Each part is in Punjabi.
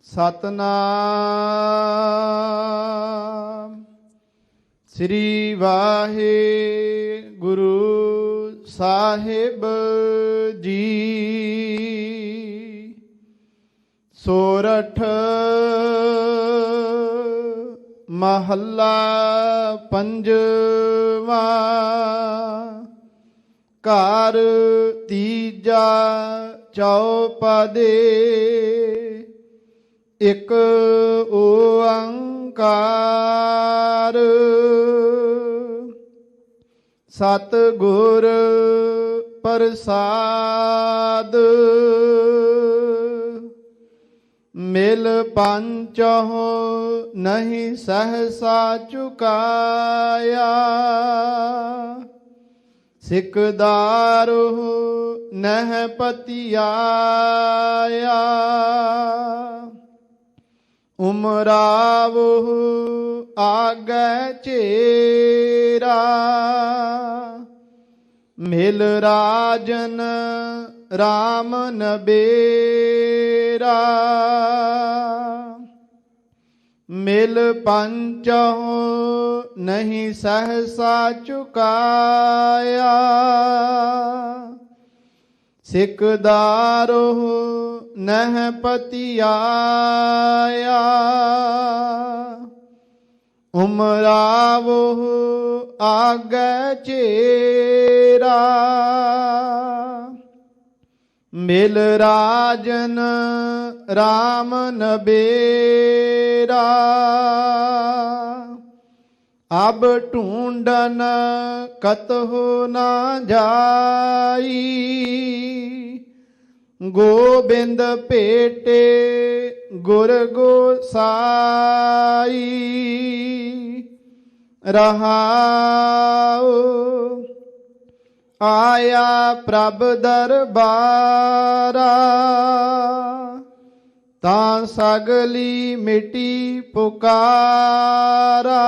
ਸਤਨਾਮ ਸ੍ਰੀ ਵਾਹਿਗੁਰੂ ਸਾਹਿਬ ਜੀ। ਸੋਰਠ ਮਹੱਲਾ ਪੰਜਵਾਂ। ਘਰ ਤੀਜਾ ਚੌਪਦੇ। ਇਕ ਓੰਕਾਰ ਸਤਿਗੁਰ ਪ੍ਰਸਾਦ। ਮਿਲ ਪੰਚਹੁ ਨਹੀਂ ਸਹਸਾ ਚੁਕਾਇਆ। ਸਿਕਦਾਰੁ ਨਹਿ ਪਤਿਆਇਆ। ਉਮਰਾਵਹੁ ਆਗੈ ਚੇਰਾ। ਮਿਲ ਰਾਜਨ ਰਾਮ ਨਬੇਰਾ। ਮਿਲ ਪੰਚਹੁ ਨਹੀਂ ਸਹਸਾ ਚੁਕਾਇਆ। ਸਿਕਦਾਰਹੁ ਨਹਿ ਪਤਿਆਇਆ। ਉਮਰਾਵਹੁ ਆਗੈ ਚੇਰਾ। ਮਿਲ ਰਾਜਨ ਰਾਮ ਨਬੇਰਾ। ਅਬ ਢੂੰਡਨ ਕਤਹੁ ਨਾ ਜਾਈ। ਗੋਬਿੰਦ ਭੇਟੇ ਗੁਰ ਗੋਸਾਈ। ਰਹਾਉ ਆਇਆ ਪ੍ਰਭ ਦਰਬਾਰਾ। ਤਾਂ ਸਗਲੀ ਮਿਟੀ ਪੁਕਾਰਾ।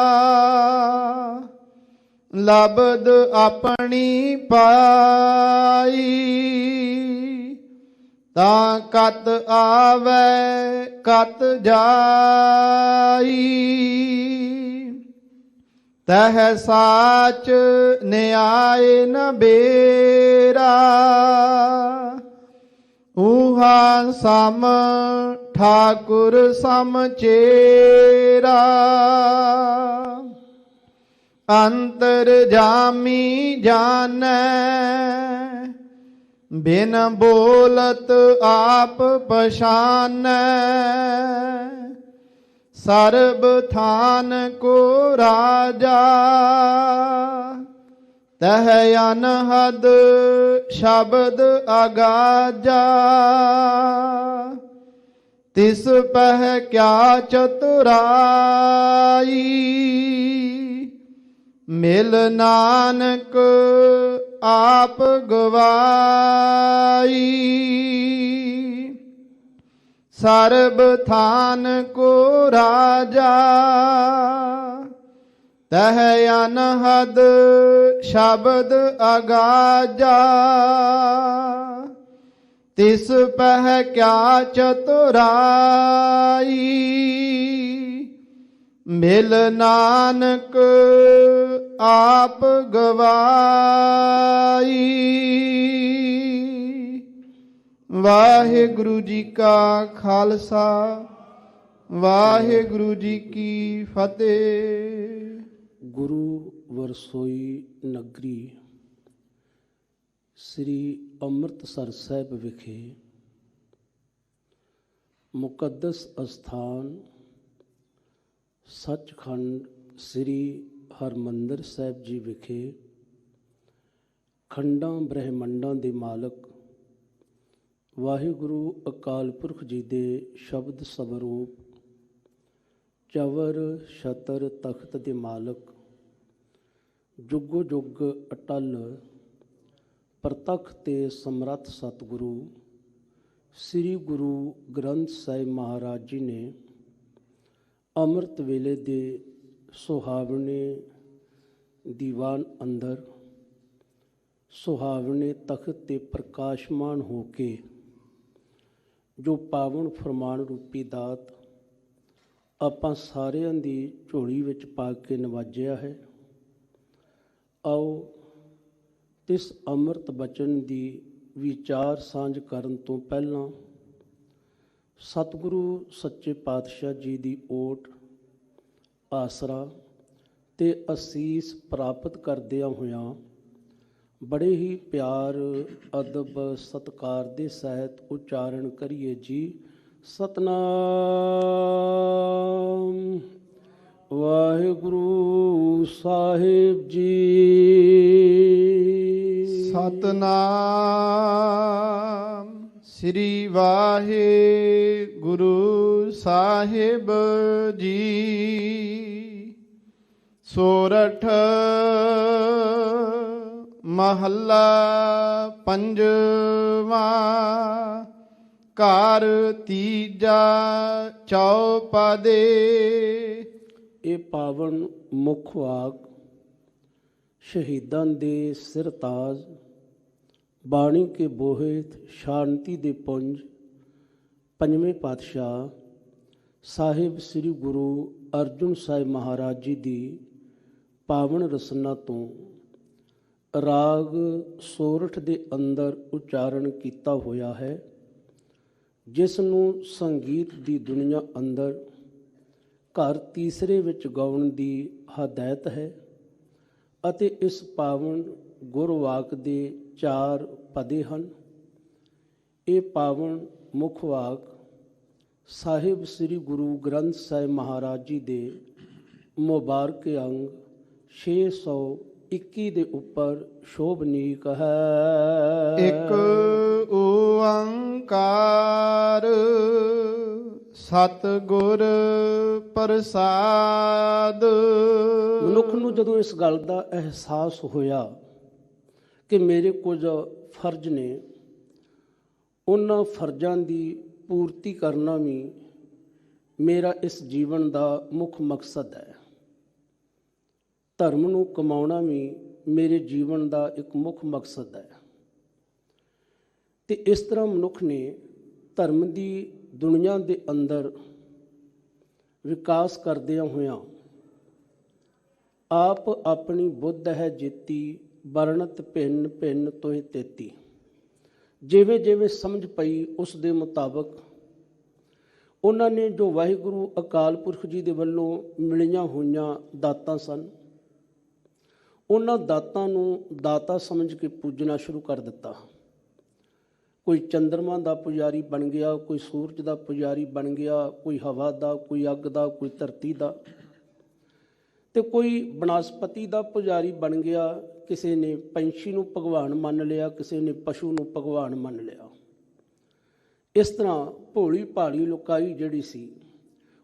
ਲਬਦ ਆਪਣੀ ਪਾਈ। ਤਾਂ ਕਤ ਆਵੈ ਕਤ ਜਾਈ। ਤਹ ਸਾਚ ਨਿਆਇ ਨ ਬੇਰਾ। ਊਹਾ ਸਮ ਠਾਕੁਰ ਸਮਚੇਰਾ। ਅੰਤਰ ਜਾਮੀ ਜਾਣੈ ਬਿਨ ਬੋਲਤ ਆਪ ਪਛਾਨੈ। ਸਰਬ ਥਾਨ ਕੋ ਰਾਜਾ ਤਹ ਅਨਹਦ ਸ਼ਬਦ ਅਗਾਜਾ। ਤਿਸ ਪਹਿ ਕਿਆ ਚਤੁਰਾਈ। ਮਿਲ ਨਾਨਕ ਆਪ ਗਵਾਈ। ਸਰਬ ਥਾਨ ਕੋ ਰਾਜਾ ਤਹ ਅਨਹਦ ਸ਼ਬਦ ਅਗਾਜਾ। ਤਿਸ ਪਹਿ ਕਿਆ ਚਤੁਰਾਈ। ਮਿਲ ਨਾਨਕ ਆਪ ਗਵਾਈ। ਵਾਹਿਗੁਰੂ ਜੀ ਕਾ ਖਾਲਸਾ ਵਾਹਿਗੁਰੂ ਜੀ ਕੀ ਫਤਿਹ। ਗੁਰੂ ਵਰਸੋਈ ਨਗਰੀ ਸ੍ਰੀ ਅੰਮ੍ਰਿਤਸਰ ਸਾਹਿਬ ਵਿਖੇ ਮੁਕੱਦਸ ਅਸਥਾਨ ਸੱਚਖੰਡ ਸ੍ਰੀ ਹਰਿਮੰਦਰ ਸਾਹਿਬ ਜੀ ਵਿਖੇ ਖੰਡਾਂ ਬ੍ਰਹਿਮੰਡਾਂ ਦੇ ਮਾਲਕ ਵਾਹਿਗੁਰੂ ਅਕਾਲ ਪੁਰਖ ਜੀ ਦੇ ਸ਼ਬਦ ਸਵਰੂਪ ਚਵਰ ਛਤਰ ਤਖਤ ਦੇ ਮਾਲਕ ਜੁਗੋ ਜੁਗ ਅਟਲ ਪ੍ਰਤੱਖ ਤੇ ਸਮਰੱਥ ਸਤਿਗੁਰੂ ਸ੍ਰੀ ਗੁਰੂ ਗ੍ਰੰਥ ਸਾਹਿਬ ਮਹਾਰਾਜ ਜੀ ਨੇ ਅੰਮ੍ਰਿਤ ਵੇਲੇ ਦੇ ਸੁਹਾਵਣੇ ਦੀਵਾਨ ਅੰਦਰ ਸੁਹਾਵਣੇ ਤਖਤ ਤੇ ਪ੍ਰਕਾਸ਼ਮਾਨ ਹੋ ਕੇ ਜੋ ਪਾਵਨ ਫਰਮਾਨ ਰੂਪੀ ਦਾਤ ਆਪਾਂ ਸਾਰਿਆਂ ਦੀ ਝੋਲੀ ਵਿੱਚ ਪਾ ਕੇ ਨਵਾਜਿਆ ਹੈ। ਆਓ ਇਸ ਅੰਮ੍ਰਿਤ ਬਚਨ ਦੀ ਵਿਚਾਰ ਸਾਂਝ ਕਰਨ ਤੋਂ ਪਹਿਲਾਂ ਸਤਿਗੁਰੂ ਸੱਚੇ ਪਾਤਸ਼ਾਹ ਜੀ ਦੀ ਓਟ, ਆਸਰਾ ਤੇ ਅਸੀਸ ਪ੍ਰਾਪਤ ਕਰਦਿਆਂ ਹੋਇਆਂ ਬੜੇ ਹੀ ਪਿਆਰ, ਅਦਬ, ਸਤਿਕਾਰ ਦੇ ਸਹਿਤ ਉਚਾਰਨ ਕਰੀਏ ਜੀ। ਸਤਨਾਮ ਵਾਹਿਗੁਰੂ ਸਾਹਿਬ ਜੀ। ਸਤਨਾਮ ਸ੍ਰੀ ਵਾਹਿਗੁਰੂ ਸਾਹਿਬ ਜੀ। ਸੋਰਠ ਮਹੱਲਾ ਪੰਜਵਾਂ। ਘਰ ਤੀਜਾ ਚੌਪਦੇ। ਇਹ ਪਾਵਨ ਮੁੱਖ ਵਾਕ ਸ਼ਹੀਦਾਂ ਦੇ ਸਿਰਤਾਜ, ਬਾਣੀ ਕੇ ਬੋਹਿਤ, ਸ਼ਾਂਤੀ ਦੇ ਪੁੰਜ, ਪੰਜਵੇਂ ਪਾਤਸ਼ਾਹ ਸਾਹਿਬ ਸ੍ਰੀ ਗੁਰੂ ਅਰਜਨ ਸਾਹਿਬ ਮਹਾਰਾਜ ਜੀ ਦੀ ਪਾਵਨ ਰਸਨਾ ਤੋਂ ਰਾਗ ਸੋਰਠ ਦੇ ਅੰਦਰ ਉਚਾਰਨ ਕੀਤਾ ਹੋਇਆ ਹੈ, ਜਿਸ ਨੂੰ ਸੰਗੀਤ ਦੀ ਦੁਨੀਆ ਅੰਦਰ ਘਰ ਤੀਸਰੇ ਵਿੱਚ ਗਾਉਣ ਦੀ ਹਦਾਇਤ ਹੈ ਅਤੇ ਇਸ ਪਾਵਨ ਗੁਰਵਾਕ ਦੇ 4 ਪਦੇ ਹਨ। ਇਹ ਪਾਵਨ ਮੁੱਖ ਵਾਕ ਸਾਹਿਬ ਸ੍ਰੀ ਗੁਰੂ ਗ੍ਰੰਥ ਸਾਹਿਬ ਮਹਾਰਾਜ ਜੀ ਦੇ ਮੁਬਾਰਕ ਅੰਗ 621 ਦੇ ਉੱਪਰ ਸ਼ੋਭਨੀਕ ਹੈ। ਇੱਕ ਓੰਕਾਰ ਸਤਿਗੁਰ ਪ੍ਰਸਾਦ। ਮਨੁੱਖ ਨੂੰ ਜਦੋਂ ਇਸ ਗੱਲ ਦਾ ਅਹਿਸਾਸ ਹੋਇਆ ਕਿ ਮੇਰੇ ਕੁਝ ਫਰਜ਼ ਨੇ, ਉਹਨਾਂ ਫਰਜ਼ਾਂ ਦੀ ਪੂਰਤੀ ਕਰਨਾ ਵੀ ਮੇਰਾ ਇਸ ਜੀਵਨ ਦਾ ਮੁੱਖ ਮਕਸਦ ਹੈ, ਧਰਮ ਨੂੰ ਕਮਾਉਣਾ ਵੀ ਮੇਰੇ ਜੀਵਨ ਦਾ ਇੱਕ ਮੁੱਖ ਮਕਸਦ ਹੈ, ਤੇ ਇਸ ਤਰ੍ਹਾਂ ਮਨੁੱਖ ਨੇ ਧਰਮ ਦੀ ਦੁਨੀਆ ਦੇ ਅੰਦਰ ਵਿਕਾਸ ਕਰਦਿਆਂ ਹੋਇਆਂ ਆਪ ਆਪਣੀ ਬੁੱਧ ਹੈ ਜੀਤੀ, ਵਰਣਤ ਭਿੰਨ ਭਿੰਨ ਤੋਹਿ ਤੇਤੀ। ਜਿਵੇਂ ਜਿਵੇਂ ਸਮਝ ਪਈ ਉਸ ਦੇ ਮੁਤਾਬਕ ਉਹਨਾਂ ਨੇ ਜੋ ਵਾਹਿਗੁਰੂ ਅਕਾਲ ਪੁਰਖ ਜੀ ਦੇ ਵੱਲੋਂ ਮਿਲੀਆਂ ਹੋਈਆਂ ਦਾਤਾਂ ਸਨ, ਉਹਨਾਂ ਦਾਤਾਂ ਨੂੰ ਦਾਤਾ ਸਮਝ ਕੇ ਪੂਜਣਾ ਸ਼ੁਰੂ ਕਰ ਦਿੱਤਾ। ਕੋਈ ਚੰਦਰਮਾ ਦਾ ਪੁਜਾਰੀ ਬਣ ਗਿਆ, ਕੋਈ ਸੂਰਜ ਦਾ ਪੁਜਾਰੀ ਬਣ ਗਿਆ, ਕੋਈ ਹਵਾ ਦਾ, ਕੋਈ ਅੱਗ ਦਾ, ਕੋਈ ਧਰਤੀ ਦਾ, ਤੇ ਕੋਈ ਬਨਸਪਤੀ ਦਾ ਪੁਜਾਰੀ ਬਣ ਗਿਆ। ਕਿਸੇ ਨੇ ਪੰਛੀ ਨੂੰ ਭਗਵਾਨ ਮੰਨ ਲਿਆ, ਕਿਸੇ ਨੇ ਪਸ਼ੂ ਨੂੰ ਭਗਵਾਨ ਮੰਨ ਲਿਆ। ਇਸ ਤਰ੍ਹਾਂ ਭੋਲੀ ਭਾਲੀ ਲੋਕਾਈ ਜਿਹੜੀ ਸੀ,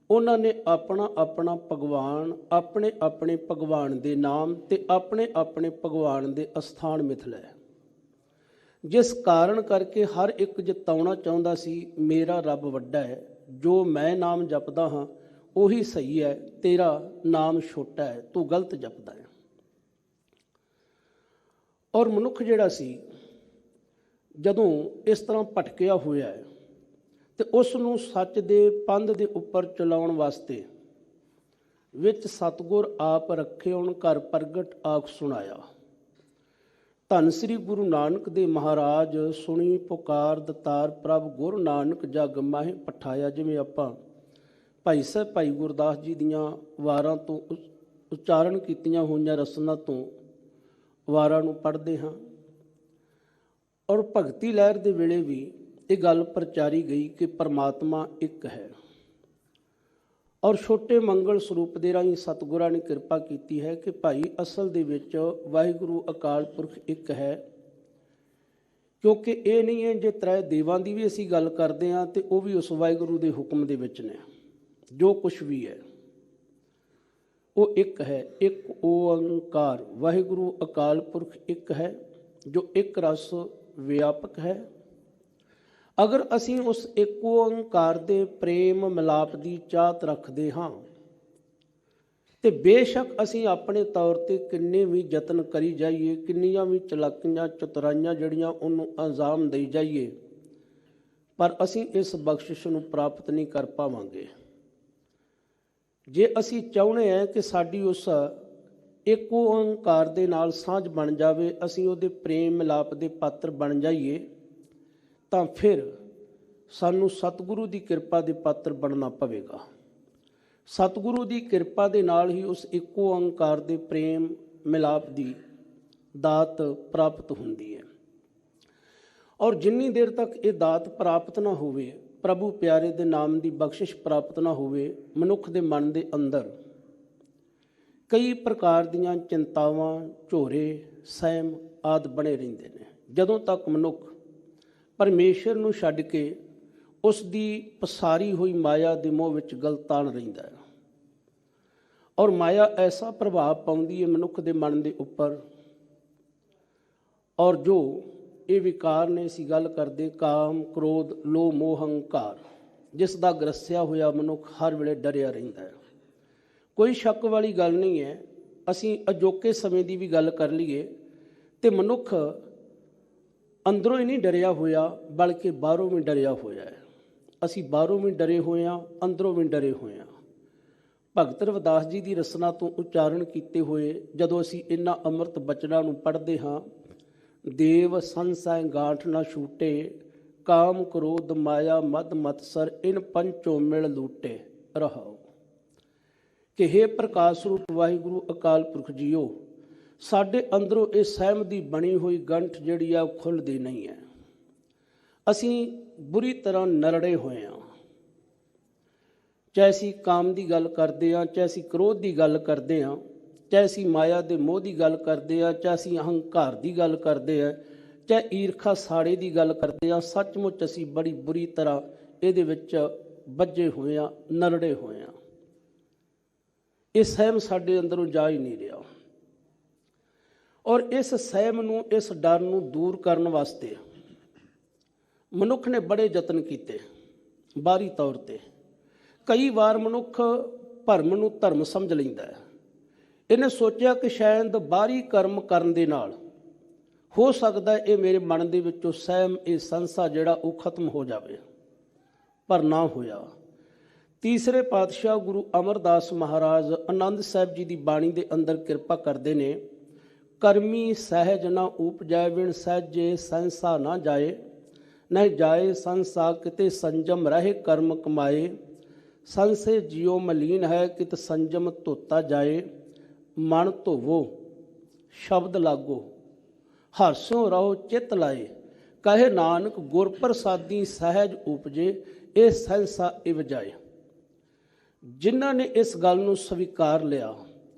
ਉਹਨਾਂ ਨੇ ਆਪਣਾ ਆਪਣਾ ਭਗਵਾਨ, ਆਪਣੇ ਆਪਣੇ ਭਗਵਾਨ ਦੇ ਨਾਮ ਤੇ ਆਪਣੇ ਆਪਣੇ ਭਗਵਾਨ ਦੇ ਅਸਥਾਨ ਮਿਥ ਲਏ, ਜਿਸ ਕਾਰਨ ਕਰਕੇ ਹਰ ਇੱਕ ਜਿਤਾਉਣਾ ਚਾਹੁੰਦਾ ਸੀ ਮੇਰਾ ਰੱਬ ਵੱਡਾ ਹੈ, ਜੋ ਮੈਂ ਨਾਮ ਜਪਦਾ ਹਾਂ ਉਹੀ ਸਹੀ ਹੈ, ਤੇਰਾ ਨਾਮ ਛੋਟਾ ਹੈ, ਤੂੰ ਗਲਤ ਜਪਦਾ ਹੈ। ਔਰ ਮਨੁੱਖ ਜਿਹੜਾ ਸੀ ਜਦੋਂ ਇਸ ਤਰ੍ਹਾਂ ਭਟਕਿਆ ਹੋਇਆ ਹੈ ਤੇ ਉਸ ਨੂੰ ਸੱਚ ਦੇ ਪੰਧ ਦੇ ਉੱਪਰ ਚਲਾਉਣ ਵਾਸਤੇ ਵਿੱਚ ਸਤਿਗੁਰ ਆਪ ਰੱਖੇ ਹੁਣ ਘਰ ਪ੍ਰਗਟ ਆਖ ਸੁਣਾਇਆ। ਧੰਨ ਸ੍ਰੀ ਗੁਰੂ ਨਾਨਕ ਦੇ ਮਹਾਰਾਜ ਸੁਣੀ ਪੁਕਾਰ ਦਤਾਰ ਪ੍ਰਭ ਗੁਰੂ ਨਾਨਕ ਜਗ ਮਾਹਿ ਪਠਾਇਆ। ਜਿਵੇਂ ਆਪਾਂ ਭਾਈ ਸਾਹਿਬ ਭਾਈ ਗੁਰਦਾਸ ਜੀ ਦੀਆਂ ਵਾਰਾਂ ਤੋਂ ਉਚਾਰਨ ਕੀਤੀਆਂ ਹੋਈਆਂ ਰਸਨਾਂ ਤੋਂ ਵਾਰਾਂ ਨੂੰ ਪੜ੍ਹਦੇ ਹਾਂ, ਔਰ ਭਗਤੀ ਲਹਿਰ ਦੇ ਵੇਲੇ ਵੀ ਇਹ ਗੱਲ ਪ੍ਰਚਾਰੀ ਗਈ ਕਿ ਪਰਮਾਤਮਾ ਇੱਕ ਹੈ। ਔਰ ਛੋਟੇ ਮੰਗਲ ਸਰੂਪ ਦੇ ਰਾਹੀਂ ਸਤਿਗੁਰਾਂ ਨੇ ਕਿਰਪਾ ਕੀਤੀ ਹੈ ਕਿ ਭਾਈ ਅਸਲ ਦੇ ਵਿੱਚ ਵਾਹਿਗੁਰੂ ਅਕਾਲ ਪੁਰਖ ਇੱਕ ਹੈ, ਕਿਉਂਕਿ ਇਹ ਨਹੀਂ ਹੈ ਜੇ ਤ੍ਰੈ ਦੇਵਾਂ ਦੀ ਵੀ ਅਸੀਂ ਗੱਲ ਕਰਦੇ ਹਾਂ ਤੇ ਉਹ ਵੀ ਉਸ ਵਾਹਿਗੁਰੂ ਦੇ ਹੁਕਮ ਦੇ ਵਿੱਚ ਨੇ। ਜੋ ਕੁਛ ਵੀ ਹੈ ਉਹ ਇੱਕ ਹੈ। ਇੱਕ ਓੰਕਾਰ ਵਾਹਿਗੁਰੂ ਅਕਾਲ ਪੁਰਖ ਇੱਕ ਹੈ, ਜੋ ਇੱਕ ਰਸ ਵਿਆਪਕ ਹੈ। ਅਗਰ ਅਸੀਂ ਉਸ ਇੱਕ ਓੰਕਾਰ ਦੇ ਪ੍ਰੇਮ ਮਿਲਾਪ ਦੀ ਚਾਹਤ ਰੱਖਦੇ ਹਾਂ ਤੇ ਬੇਸ਼ੱਕ ਅਸੀਂ ਆਪਣੇ ਤੌਰ ਤੇ ਕਿੰਨੇ ਵੀ ਯਤਨ ਕਰੀ ਜਾਈਏ, ਕਿੰਨੀਆਂ ਵੀ ਚਲਾਕੀਆਂ ਚਤੁਰਾਈਆਂ ਜਿਹੜੀਆਂ ਉਹਨੂੰ ਅੰਜਾਮ ਦੇਈ ਜਾਈਏ, ਪਰ ਅਸੀਂ ਇਸ ਬਖਸ਼ਿਸ਼ ਨੂੰ ਪ੍ਰਾਪਤ ਨਹੀਂ ਕਰ ਪਾਵਾਂਗੇ। ਜੇ ਅਸੀਂ ਚਾਹੁੰਦੇ ਹਾਂ ਕਿ ਸਾਡੀ ਉਸ ਇੱਕ ਓੰਕਾਰ ਦੇ ਨਾਲ ਸਾਂਝ ਬਣ ਜਾਵੇ, ਅਸੀਂ ਉਹਦੇ ਪ੍ਰੇਮ ਮਿਲਾਪ ਦੇ ਪਾਤਰ ਬਣ ਜਾਈਏ, ਤਾਂ ਫਿਰ ਸਾਨੂੰ ਸਤਿਗੁਰੂ ਦੀ ਕਿਰਪਾ ਦੇ ਪਾਤਰ ਬਣਨਾ ਪਵੇਗਾ। ਸਤਿਗੁਰੂ ਦੀ ਕਿਰਪਾ ਦੇ ਨਾਲ ਹੀ ਉਸ ਇੱਕ ਓੰਕਾਰ ਦੇ ਪ੍ਰੇਮ ਮਿਲਾਪ ਦੀ ਦਾਤ ਪ੍ਰਾਪਤ ਹੁੰਦੀ ਹੈ। ਔਰ ਜਿੰਨੀ ਦੇਰ ਤੱਕ ਇਹ ਦਾਤ ਪ੍ਰਾਪਤ ਨਾ ਹੋਵੇ, ਪ੍ਰਭੂ ਪਿਆਰੇ ਦੇ ਨਾਮ ਦੀ ਬਖਸ਼ਿਸ਼ ਪ੍ਰਾਪਤ ਨਾ ਹੋਵੇ, ਮਨੁੱਖ ਦੇ ਮਨ ਦੇ ਅੰਦਰ ਕਈ ਪ੍ਰਕਾਰ ਦੀਆਂ ਚਿੰਤਾਵਾਂ, ਝੋਰੇ, ਸਹਿਮ ਆਦਿ ਬਣੇ ਰਹਿੰਦੇ ਨੇ। ਜਦੋਂ ਤੱਕ ਮਨੁੱਖ ਪਰਮੇਸ਼ਰ ਨੂੰ ਛੱਡ ਕੇ ਉਸ ਦੀ ਪਸਾਰੀ ਹੋਈ ਮਾਇਆ ਦੇ ਮੋਹ ਵਿੱਚ ਗਲਤਾਨ ਰਹਿੰਦਾ ਹੈ। ਔਰ ਮਾਇਆ ਐਸਾ ਪ੍ਰਭਾਵ ਪਾਉਂਦੀ ਹੈ ਮਨੁੱਖ ਦੇ ਮਨ ਦੇ ਉੱਪਰ, ਔਰ ਜੋ ਇਹ ਵਿਕਾਰ ਨੇ, ਅਸੀਂ ਗੱਲ ਕਰਦੇ ਕਾਮ, ਕ੍ਰੋਧ, ਲੋਭ, ਮੋਹ, ਹੰਕਾਰ, ਜਿਸ ਦਾ ਗ੍ਰਸਿਆ ਹੋਇਆ ਮਨੁੱਖ ਹਰ ਵੇਲੇ ਡਰਿਆ ਰਹਿੰਦਾ ਹੈ। ਕੋਈ ਸ਼ੱਕ ਵਾਲੀ ਗੱਲ ਨਹੀਂ ਹੈ। ਅਸੀਂ ਅਜੋਕੇ ਸਮੇਂ ਦੀ ਵੀ ਗੱਲ ਕਰ ਲਈਏ ਤੇ ਮਨੁੱਖ ਅੰਦਰੋਂ ਹੀ ਨਹੀਂ ਡਰਿਆ ਹੋਇਆ, ਬਲਕਿ ਬਾਹਰੋਂ ਵੀ ਡਰਿਆ ਹੋਇਆ ਹੈ। ਅਸੀਂ ਬਾਹਰੋਂ ਵੀ ਡਰੇ ਹੋਏ ਹਾਂ, ਅੰਦਰੋਂ ਵੀ ਡਰੇ ਹੋਏ ਹਾਂ। ਭਗਤ ਰਵਿਦਾਸ ਜੀ ਦੀ ਰਸਨਾ ਤੋਂ ਉਚਾਰਨ ਕੀਤੇ ਹੋਏ ਜਦੋਂ ਅਸੀਂ ਇਹਨਾਂ ਅੰਮ੍ਰਿਤ ਬਚਨਾਂ ਨੂੰ ਪੜ੍ਹਦੇ ਹਾਂ, ਦੇਵ ਸੰਸੈ ਗਾਂਠ ਨਾ ਛੂਟੇ, ਕਾਮ ਕ੍ਰੋਧ ਮਾਇਆ ਮਦ ਮਤਸਰ, ਇਨ ਪੰਚੋ ਮਿਲ ਲੂਟੇ ਰਹਾਓ। ਕਿ ਹੇ ਪ੍ਰਕਾਸ਼ ਰੂਪ ਵਾਹਿਗੁਰੂ ਅਕਾਲ ਪੁਰਖ ਜੀਓ, ਸਾਡੇ ਅੰਦਰੋਂ ਇਹ ਸਹਿਮ ਦੀ ਬਣੀ ਹੋਈ ਗੰਠ ਜਿਹੜੀ ਆ ਉਹ ਖੁੱਲ੍ਹਦੀ ਨਹੀਂ ਹੈ। ਅਸੀਂ ਬੁਰੀ ਤਰ੍ਹਾਂ ਨਰੜੇ ਹੋਏ ਹਾਂ। ਚਾਹੇ ਅਸੀਂ ਕਾਮ ਦੀ ਗੱਲ ਕਰਦੇ ਹਾਂ, ਚਾਹੇ ਅਸੀਂ ਕ੍ਰੋਧ ਦੀ ਗੱਲ ਕਰਦੇ ਹਾਂ, ਚਾਹੇ ਅਸੀਂ ਮਾਇਆ ਦੇ ਮੋਹ ਦੀ ਗੱਲ ਕਰਦੇ ਹਾਂ, ਚਾਹੇ ਅਸੀਂ ਅਹੰਕਾਰ ਦੀ ਗੱਲ ਕਰਦੇ ਹਾਂ, ਚਾਹੇ ਈਰਖਾ ਸਾੜੇ ਦੀ ਗੱਲ ਕਰਦੇ ਹਾਂ, ਸੱਚਮੁੱਚ ਅਸੀਂ ਬੜੀ ਬੁਰੀ ਤਰ੍ਹਾਂ ਇਹਦੇ ਵਿੱਚ ਵੱਜੇ ਹੋਏ ਹਾਂ, ਨਰੜੇ ਹੋਏ ਹਾਂ। ਇਹ ਸਹਿਮ ਸਾਡੇ ਅੰਦਰੋਂ ਜਾ ਹੀ ਨਹੀਂ ਰਿਹਾ। ਔਰ ਇਸ ਸਹਿਮ ਨੂੰ, ਇਸ ਡਰ ਨੂੰ ਦੂਰ ਕਰਨ ਵਾਸਤੇ ਮਨੁੱਖ ਨੇ ਬੜੇ ਯਤਨ ਕੀਤੇ ਬਾਹਰੀ ਤੌਰ 'ਤੇ। ਕਈ ਵਾਰ ਮਨੁੱਖ ਭਰਮ ਨੂੰ ਧਰਮ ਸਮਝ ਲੈਂਦਾ ਹੈ। ਇਹਨੇ ਸੋਚਿਆ ਕਿ ਸ਼ਾਇਦ ਬਾਹਰੀ ਕਰਮ ਕਰਨ ਦੇ ਨਾਲ ਹੋ ਸਕਦਾ ਇਹ ਮੇਰੇ ਮਨ ਦੇ ਵਿੱਚੋਂ ਸਹਿਮ, ਇਹ ਸੰਸਾ ਜਿਹੜਾ ਉਹ ਖਤਮ ਹੋ ਜਾਵੇ, ਪਰ ਨਾ ਹੋਇਆ। ਤੀਸਰੇ ਪਾਤਸ਼ਾਹ ਗੁਰੂ ਅਮਰਦਾਸ ਮਹਾਰਾਜ ਆਨੰਦ ਸਾਹਿਬ ਜੀ ਦੀ ਬਾਣੀ ਦੇ ਅੰਦਰ ਕਿਰਪਾ ਕਰਦੇ ਨੇ, ਕਰਮੀ ਸਹਿਜ ਨਾ ਉਪਜੈ, ਵਿਣ ਸਹਿਜੇ ਸੰਸਾ ਨਾ ਜਾਏ, ਨਹੀਂ ਜਾਏ ਸੰਸਾ ਕਿਤੇ ਸੰਜਮ ਰਹੇ ਕਰਮ ਕਮਾਏ, ਸੰਸੇ ਜਿਉ ਮਲੀਨ ਹੈ ਕਿਤ ਸੰਜਮ ਧੋਤਾ ਜਾਏ, ਮਨ ਧੋਵੋ ਸ਼ਬਦ ਲਾਗੋ ਹਰਸੋਂ ਰਹੋ ਚਿੱਤ ਲਾਏ, ਕਹੇ ਨਾਨਕ ਗੁਰ ਪ੍ਰਸਾਦੀ ਸਹਿਜ ਉਪਜੇ, ਇਹ ਸੰਸਾ ਇਵ ਜਾਏ। ਜਿਨ੍ਹਾਂ ਨੇ ਇਸ ਗੱਲ ਨੂੰ ਸਵੀਕਾਰ ਲਿਆ,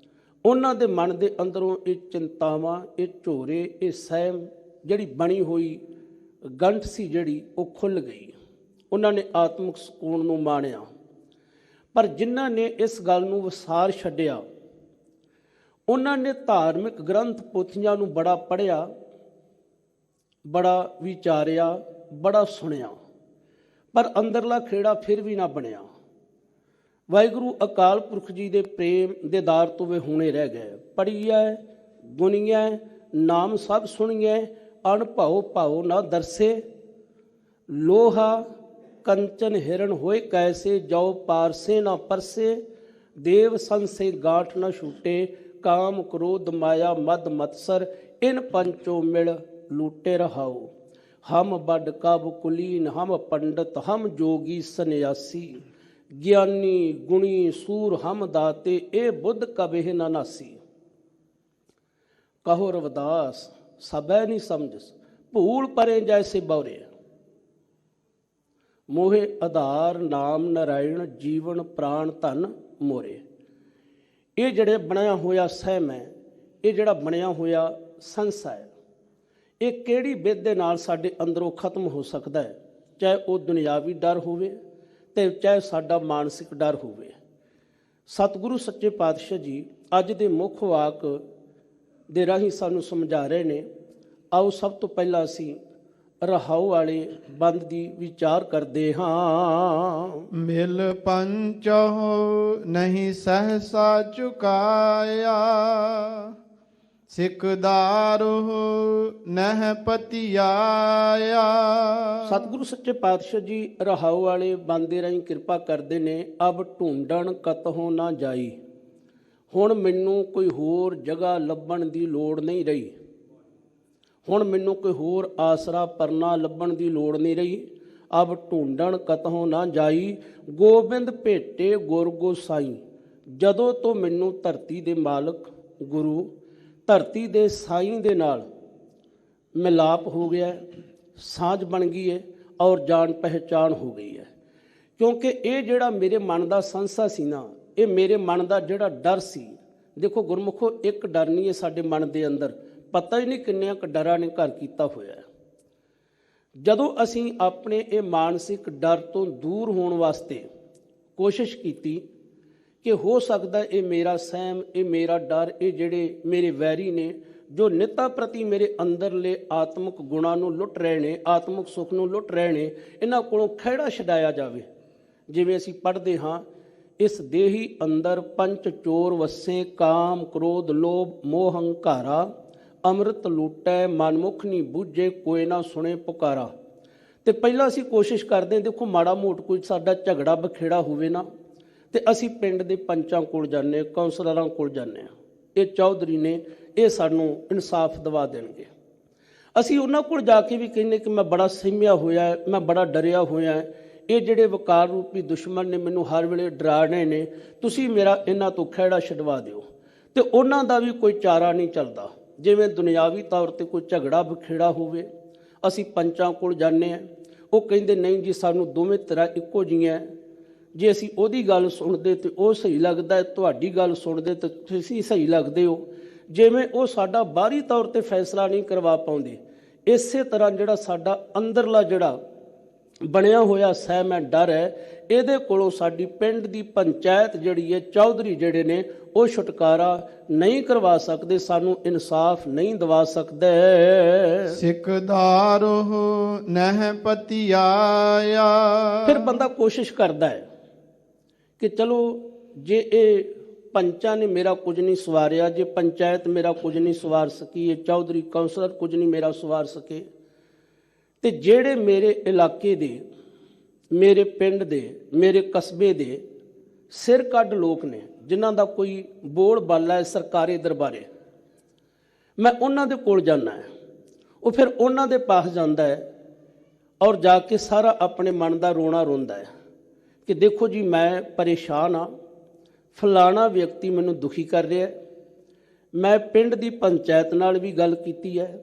ਉਹਨਾਂ ਦੇ ਮਨ ਦੇ ਅੰਦਰੋਂ ਇਹ ਚਿੰਤਾਵਾਂ, ਇਹ ਝੋਰੇ, ਇਹ ਸਹਿਮ ਜਿਹੜੀ ਬਣੀ ਹੋਈ ਗੰਠ ਸੀ ਜਿਹੜੀ ਉਹ ਖੁੱਲ੍ਹ ਗਈ। ਉਹਨਾਂ ਨੇ ਆਤਮਿਕ ਸਕੂਨ ਨੂੰ ਮਾਣਿਆ। ਪਰ ਜਿਨ੍ਹਾਂ ਨੇ ਇਸ ਗੱਲ ਨੂੰ ਵਿਸਾਰ ਛੱਡਿਆ, ਉਹਨਾਂ ਨੇ ਧਾਰਮਿਕ ਗ੍ਰੰਥ ਪੋਥੀਆਂ ਨੂੰ ਬੜਾ ਪੜ੍ਹਿਆ, ਬੜਾ ਵਿਚਾਰਿਆ, ਬੜਾ ਸੁਣਿਆ, ਪਰ ਅੰਦਰਲਾ ਖੇੜਾ ਫਿਰ ਵੀ ਨਾ ਬਣਿਆ। ਵਾਹਿਗੁਰੂ ਅਕਾਲ ਪੁਰਖ ਜੀ ਦੇ ਪ੍ਰੇਮ ਦੇ ਦਾਰ ਤੋਂ ਵੇ ਹੁਣੇ ਰਹਿ ਗਏ। ਪੜ੍ਹੀਐ ਗੁਣੀਐ ਨਾਮ ਸਭ ਸੁਣੀਐ, ਅਣਭਉ ਭਾਉ ਨਾ ਦਰਸੇ, ਲੋਹਾ ਕੰਚਨ ਹਿਰਨ ਹੋਏ ਕੈਸੇ, ਜੋ ਪਾਰਸੇ ਨਾ ਪਰਸੇ, ਦੇਵ ਸੰਸੇ ਗਾਂਠ ਨਾ ਛੂਟੇ, ਕਾਮ ਕ੍ਰੋਧ ਮਾਇਆ ਮਦ ਮਤਸਰ, ਇਨ ਪੰਚੋ ਮਿਲ ਲੂਟੇ ਰਹਾਓ। ਹਮ ਬਡ ਕਬ ਕੁਲੀਨ, ਹਮ ਪੰਡਤ, ਹਮ ਜੋਗੀ ਸੰਨਿਆਸੀ, ਗਿਆਨੀ ਗੁਣੀ ਸੂਰ ਹਮ ਦਾਤੇ, ਇਹ ਬੁੱਧ ਕਬਹਿ ਨਾ ਨਾਸੀ। ਕਹੋ ਰਵਿਦਾਸ ਸਭੈ ਨਹੀਂ ਸਮਝਸ, ਭੂਲ ਪਰੇ ਜੈਸੇ ਬੌਰੇ, ਮੋਹੇ ਆਧਾਰ ਨਾਮ ਨਾਰਾਇਣ, ਜੀਵਨ ਪ੍ਰਾਣ ਧਨ ਮੋਰੇ। ਇਹ ਜਿਹੜੇ ਬਣਿਆ ਹੋਇਆ ਸਹਿਮ ਹੈ, ਇਹ ਜਿਹੜਾ ਬਣਿਆ ਹੋਇਆ ਸੰਸਾ ਹੈ, ਇਹ ਕਿਹੜੀ ਵਿਧ ਦੇ ਨਾਲ ਸਾਡੇ ਅੰਦਰੋਂ ਖਤਮ ਹੋ ਸਕਦਾ ਹੈ? ਚਾਹੇ ਉਹ ਦੁਨਿਆਵੀ ਡਰ ਹੋਵੇ ਤੇ ਚਾਹੇ ਸਾਡਾ ਮਾਨਸਿਕ ਡਰ ਹੋਵੇ। ਸਤਿਗੁਰੂ ਸੱਚੇ ਪਾਤਸ਼ਾਹ ਜੀ ਅੱਜ ਦੇ ਮੁੱਖ ਵਾਕ ਦੇ ਰਾਹੀਂ ਸਾਨੂੰ ਸਮਝਾ ਰਹੇ ਨੇ। ਆਓ ਸਭ ਤੋਂ ਪਹਿਲਾਂ ਅਸੀਂ ਰਹਾਉ ਵਾਲੇ ਬੰਦ ਦੀ ਵਿਚਾਰ ਕਰਦੇ ਹਾਂ। ਮਿਲ ਪੰਚਹੁ ਨਹੀਂ ਸਹਸਾ ਚੁਕਾਇਆ, ਸਿਕਦਾਰੋ ਨਹਿ ਪਤਿਆਇਆ। ਸਤਿਗੁਰੂ ਸੱਚੇ ਪਾਤਸ਼ਾਹ ਜੀ ਰਹਾਉ ਵਾਲੇ ਬੰਦੇ ਰਾਹੀਂ ਕਿਰਪਾ ਕਰਦੇ ਨੇ। ਅਬ ਢੂੰਡਣ ਕਤਹੋਂ ਨਾ ਜਾਈ, ਹੁਣ ਮੈਨੂੰ ਕੋਈ ਹੋਰ ਜਗ੍ਹਾ ਲੱਭਣ ਦੀ ਲੋੜ ਨਹੀਂ ਰਹੀ। ਹੁਣ ਮੈਨੂੰ ਕੋਈ ਹੋਰ ਆਸਰਾ ਪਰਨਾ ਲੱਭਣ ਦੀ ਲੋੜ ਨਹੀਂ ਰਹੀ। ਅਬ ਢੂੰਡਣ ਕਤਹੋਂ ਨਾ ਜਾਈ, ਗੋਬਿੰਦ ਭੇਟੇ ਗੁਰ ਗੋਸਾਈ। ਜਦੋਂ ਤੋਂ ਮੈਨੂੰ ਧਰਤੀ ਦੇ ਮਾਲਕ ਗੁਰੂ, ਧਰਤੀ ਦੇ ਸਾਈਂ ਦੇ ਨਾਲ ਮਿਲਾਪ ਹੋ ਗਿਆ, ਸਾਂਝ ਬਣ ਗਈ ਹੈ ਔਰ ਜਾਣ ਪਹਿਚਾਣ ਹੋ ਗਈ ਹੈ। ਕਿਉਂਕਿ ਇਹ ਜਿਹੜਾ ਮੇਰੇ ਮਨ ਦਾ ਸੰਸਾ ਸੀ ਨਾ, ਇਹ ਮੇਰੇ ਮਨ ਦਾ ਜਿਹੜਾ ਡਰ ਸੀ। ਦੇਖੋ ਗੁਰਮੁਖੋ, ਇੱਕ ਡਰ ਨਹੀਂ ਹੈ ਸਾਡੇ ਮਨ ਦੇ ਅੰਦਰ, ਪਤਾ ਹੀ ਨਹੀਂ ਕਿੰਨਿਆਂ ਕੁ ਡਰਾਂ ਨੇ ਘਰ ਕੀਤਾ ਹੋਇਆ। ਜਦੋਂ ਅਸੀਂ ਆਪਣੇ ਇਹ ਮਾਨਸਿਕ ਡਰ ਤੋਂ ਦੂਰ ਹੋਣ ਵਾਸਤੇ ਕੋਸ਼ਿਸ਼ ਕੀਤੀ ਕਿ ਹੋ ਸਕਦਾ ਇਹ ਮੇਰਾ ਸਹਿਮ, ਇਹ ਮੇਰਾ ਡਰ, ਇਹ ਜਿਹੜੇ ਮੇਰੇ ਵੈਰੀ ਨੇ ਜੋ ਨਿੱਤਾ ਪ੍ਰਤੀ ਮੇਰੇ ਅੰਦਰਲੇ ਆਤਮਿਕ ਗੁਣਾਂ ਨੂੰ ਲੁੱਟ ਰਹੇ ਨੇ, ਆਤਮਿਕ ਸੁੱਖ ਨੂੰ ਲੁੱਟ ਰਹੇ ਨੇ, ਇਹਨਾਂ ਕੋਲੋਂ ਖਹਿੜਾ ਛਡਾਇਆ ਜਾਵੇ। ਜਿਵੇਂ ਅਸੀਂ ਪੜ੍ਹਦੇ ਹਾਂ, ਇਸ ਦੇਹੀ ਅੰਦਰ ਪੰਚ ਚੋਰ ਵਸੇ, ਕਾਮ ਕ੍ਰੋਧ ਲੋਭ ਮੋਹ ਹੰਕਾਰਾ। ਅੰਮ੍ਰਿਤ ਲੂਟੈ ਮਨਮੁਖ ਨੀ ਬੂਝੇ, ਕੋਈ ਨਾ ਸੁਣੇ ਪੁਕਾਰਾ। ਤੇ ਪਹਿਲਾਂ ਅਸੀਂ ਕੋਸ਼ਿਸ਼ ਕਰਦੇ ਹਾਂ, ਦੇਖੋ ਮਾੜਾ ਮੋਟ ਕੋਈ ਸਾਡਾ ਝਗੜਾ ਬਖੇੜਾ ਹੋਵੇ ਨਾ, ਤੇ ਅਸੀਂ ਪਿੰਡ ਦੇ ਪੰਚਾਂ ਕੋਲ ਜਾਂਦੇ, ਕਾਉਂਸਲਰਾਂ ਕੋਲ ਜਾਂਦੇ ਹਾਂ। ਇਹ ਚੌਧਰੀ ਨੇ, ਇਹ ਸਾਨੂੰ ਇਨਸਾਫ ਦਿਵਾ ਦੇਣਗੇ। ਅਸੀਂ ਉਹਨਾਂ ਕੋਲ ਜਾ ਕੇ ਵੀ ਕਹਿੰਦੇ ਕਿ ਮੈਂ ਬੜਾ ਸਹਿਮਿਆ ਹੋਇਆ, ਮੈਂ ਬੜਾ ਡਰਿਆ ਹੋਇਆ, ਇਹ ਜਿਹੜੇ ਵਕਾਰ ਰੂਪੀ ਦੁਸ਼ਮਣ ਨੇ ਮੈਨੂੰ ਹਰ ਵੇਲੇ ਡਰਾਣੇ ਨੇ, ਤੁਸੀਂ ਮੇਰਾ ਇਹਨਾਂ ਤੋਂ ਖਹਿੜਾ ਛਡਵਾ ਦਿਓ। ਤੇ ਉਹਨਾਂ ਦਾ ਵੀ ਕੋਈ ਚਾਰਾ ਨਹੀਂ ਚੱਲਦਾ। ਜਿਵੇਂ ਦੁਨਿਆਵੀ ਤੌਰ ਤੇ ਕੋਈ ਝਗੜਾ ਬਖੇੜਾ ਹੋਵੇ, ਅਸੀਂ ਪੰਚਾਂ ਕੋਲ ਜਾਂਦੇ ਹਾਂ, ਉਹ ਕਹਿੰਦੇ ਨਹੀਂ ਜੀ ਸਾਨੂੰ ਦੋਵੇਂ ਤਰ੍ਹਾਂ ਇੱਕੋ ਜਿਹੀਆਂ। ਜੇ ਅਸੀਂ ਉਹਦੀ ਗੱਲ ਸੁਣਦੇ ਤੇ ਉਹ ਸਹੀ ਲੱਗਦਾ, ਤੁਹਾਡੀ ਗੱਲ ਸੁਣਦੇ ਤੇ ਤੁਸੀਂ ਸਹੀ ਲੱਗਦੇ ਹੋ। ਜਿਵੇਂ ਉਹ ਸਾਡਾ ਬਾਹਰੀ ਤੌਰ ਤੇ ਫੈਸਲਾ ਨਹੀਂ ਕਰਵਾ ਪਾਉਂਦੇ, ਇਸੇ ਤਰ੍ਹਾਂ ਜਿਹੜਾ ਸਾਡਾ ਅੰਦਰਲਾ ਜਿਹੜਾ ਬਣਿਆ ਹੋਇਆ ਸਹਿਮ ਹੈ, ਡਰ ਹੈ, ਇਹਦੇ ਕੋਲੋਂ ਸਾਡੀ ਪਿੰਡ ਦੀ ਪੰਚਾਇਤ ਜਿਹੜੀ ਹੈ, ਚੌਧਰੀ ਜਿਹੜੇ ਨੇ, ਉਹ ਛੁਟਕਾਰਾ ਨਹੀਂ ਕਰਵਾ ਸਕਦੇ, ਸਾਨੂੰ ਇਨਸਾਫ ਨਹੀਂ ਦਿਵਾ ਸਕਦੇ। ਸਿਕਦਾਰੋ ਨਹਿ ਪਤਿਆਇਆ। ਫਿਰ ਬੰਦਾ ਕੋਸ਼ਿਸ਼ ਕਰਦਾ ਹੈ ਕਿ ਚਲੋ ਜੇ ਇਹ ਪੰਚਾਂ ਨੇ ਮੇਰਾ ਕੁਝ ਨਹੀਂ ਸਵਾਰਿਆ, ਜੇ ਪੰਚਾਇਤ ਮੇਰਾ ਕੁਝ ਨਹੀਂ ਸਵਾਰ ਸਕੀ, ਇਹ ਚੌਧਰੀ ਕਾਉਂਸਲਰ ਕੁਝ ਨਹੀਂ ਮੇਰਾ ਸਵਾਰ ਸਕੇ, ਤੇ ਜਿਹੜੇ ਮੇਰੇ ਇਲਾਕੇ ਦੇ, ਮੇਰੇ ਪਿੰਡ ਦੇ, ਮੇਰੇ ਕਸਬੇ ਦੇ ਸਿਰ ਕੱਢ ਲੋਕ ਨੇ, ਜਿਨ੍ਹਾਂ ਦਾ ਕੋਈ ਬੋਲ ਬਾਲਾ ਹੈ ਸਰਕਾਰੀ ਦਰਬਾਰੇ, ਮੈਂ ਉਹਨਾਂ ਦੇ ਕੋਲ ਜਾਂਦਾ ਹੈ। ਉਹ ਫਿਰ ਉਹਨਾਂ ਦੇ ਪਾਸ ਜਾਂਦਾ ਹੈ ਔਰ ਜਾ ਕੇ ਸਾਰਾ ਆਪਣੇ ਮਨ ਦਾ ਰੋਣਾ ਰੋਂਦਾ ਹੈ ਕਿ ਦੇਖੋ ਜੀ ਮੈਂ ਪਰੇਸ਼ਾਨ ਹਾਂ, ਫਲਾਣਾ ਵਿਅਕਤੀ ਮੈਨੂੰ ਦੁਖੀ ਕਰ ਰਿਹਾ, ਮੈਂ ਪਿੰਡ ਦੀ ਪੰਚਾਇਤ ਨਾਲ ਵੀ ਗੱਲ ਕੀਤੀ ਹੈ,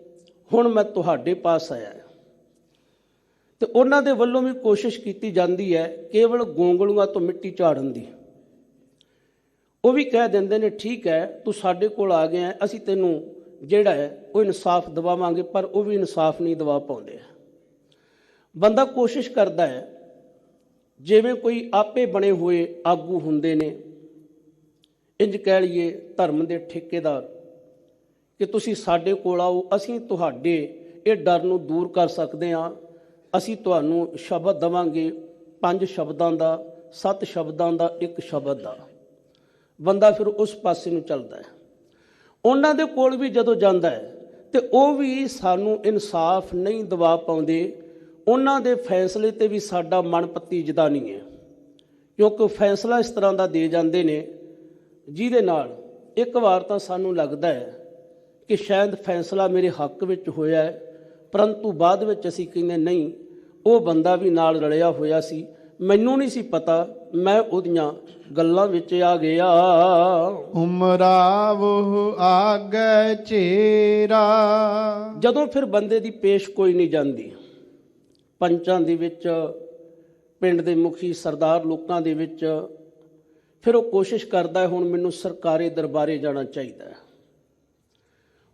ਹੁਣ ਮੈਂ ਤੁਹਾਡੇ ਪਾਸ ਆਇਆ। ਤੇ ਉਹਨਾਂ ਦੇ ਵੱਲੋਂ ਵੀ ਕੋਸ਼ਿਸ਼ ਕੀਤੀ ਜਾਂਦੀ ਹੈ ਕੇਵਲ ਗੋਂਗਲੂਆਂ ਤੋਂ ਮਿੱਟੀ ਝਾੜਨ ਦੀ। ਉਹ ਵੀ ਕਹਿ ਦਿੰਦੇ ਨੇ ਠੀਕ ਹੈ ਤੂੰ ਸਾਡੇ ਕੋਲ ਆ ਗਿਆ, ਅਸੀਂ ਤੈਨੂੰ ਜਿਹੜਾ ਹੈ ਉਹ ਇਨਸਾਫ ਦਿਵਾਵਾਂਗੇ, ਪਰ ਉਹ ਵੀ ਇਨਸਾਫ ਨਹੀਂ ਦਿਵਾ ਪਾਉਂਦੇ। ਬੰਦਾ ਕੋਸ਼ਿਸ਼ ਕਰਦਾ ਹੈ, ਜਿਵੇਂ ਕੋਈ ਆਪੇ ਬਣੇ ਹੋਏ ਆਗੂ ਹੁੰਦੇ ਨੇ, ਇੰਜ ਕਹਿ ਲਈਏ ਧਰਮ ਦੇ ਠੇਕੇਦਾਰ, ਕਿ ਤੁਸੀਂ ਸਾਡੇ ਕੋਲ ਆਓ, ਅਸੀਂ ਤੁਹਾਡੇ ਇਹ ਡਰ ਨੂੰ ਦੂਰ ਕਰ ਸਕਦੇ ਹਾਂ, ਅਸੀਂ ਤੁਹਾਨੂੰ ਸ਼ਬਦ ਦੇਵਾਂਗੇ 5 ਸ਼ਬਦਾਂ ਦਾ, 7 ਸ਼ਬਦਾਂ ਦਾ, 1 ਸ਼ਬਦ ਦਾ। ਬੰਦਾ ਫਿਰ ਉਸ ਪਾਸੇ ਨੂੰ ਚੱਲਦਾ ਹੈ। ਉਹਨਾਂ ਦੇ ਕੋਲ ਵੀ ਜਦੋਂ ਜਾਂਦਾ ਹੈ ਤੇ ਉਹ ਵੀ ਸਾਨੂੰ ਇਨਸਾਫ ਨਹੀਂ ਦਿਵਾ ਪਾਉਂਦੇ। ਉਹਨਾਂ ਦੇ ਫੈਸਲੇ ਤੇ ਵੀ ਸਾਡਾ ਮਨ ਪਤੀਜਦਾ ਨਹੀਂ ਹੈ, ਕਿਉਂਕਿ ਫੈਸਲਾ ਇਸ ਤਰ੍ਹਾਂ ਦਾ ਦੇ ਜਾਂਦੇ ਨੇ ਜਿਹਦੇ ਨਾਲ ਇੱਕ ਵਾਰ ਤਾਂ ਸਾਨੂੰ ਲੱਗਦਾ ਹੈ ਕਿ ਸ਼ਾਇਦ ਫੈਸਲਾ ਮੇਰੇ ਹੱਕ ਵਿੱਚ ਹੋਇਆ ਹੈ, ਪਰੰਤੂ ਬਾਅਦ ਵਿੱਚ ਅਸੀਂ ਕਹਿੰਦੇ ਨਹੀਂ, ਉਹ ਬੰਦਾ ਵੀ ਨਾਲ ਰਲਿਆ ਹੋਇਆ ਸੀ, ਮੈਨੂੰ ਨਹੀਂ ਸੀ ਪਤਾ, ਮੈਂ ਉਹਦੀਆਂ ਗੱਲਾਂ ਵਿੱਚ ਆ ਗਿਆ। ਉਮਰਾਵੋ ਆਗੈ ਚੇਰਾ। ਜਦੋਂ ਫਿਰ ਬੰਦੇ ਦੀ ਪੇਸ਼ ਕੋਈ ਨਹੀਂ ਜਾਂਦੀ, ਪੰਚਾਂ ਦੇ ਵਿੱਚ, ਪਿੰਡ ਦੇ ਮੁਖੀ ਸਰਦਾਰ ਲੋਕਾਂ ਦੇ ਵਿੱਚ, ਫਿਰ ਉਹ ਕੋਸ਼ਿਸ਼ ਕਰਦਾ ਹੁਣ ਮੈਨੂੰ ਸਰਕਾਰੀ ਦਰਬਾਰੇ ਜਾਣਾ ਚਾਹੀਦਾ ਹੈ,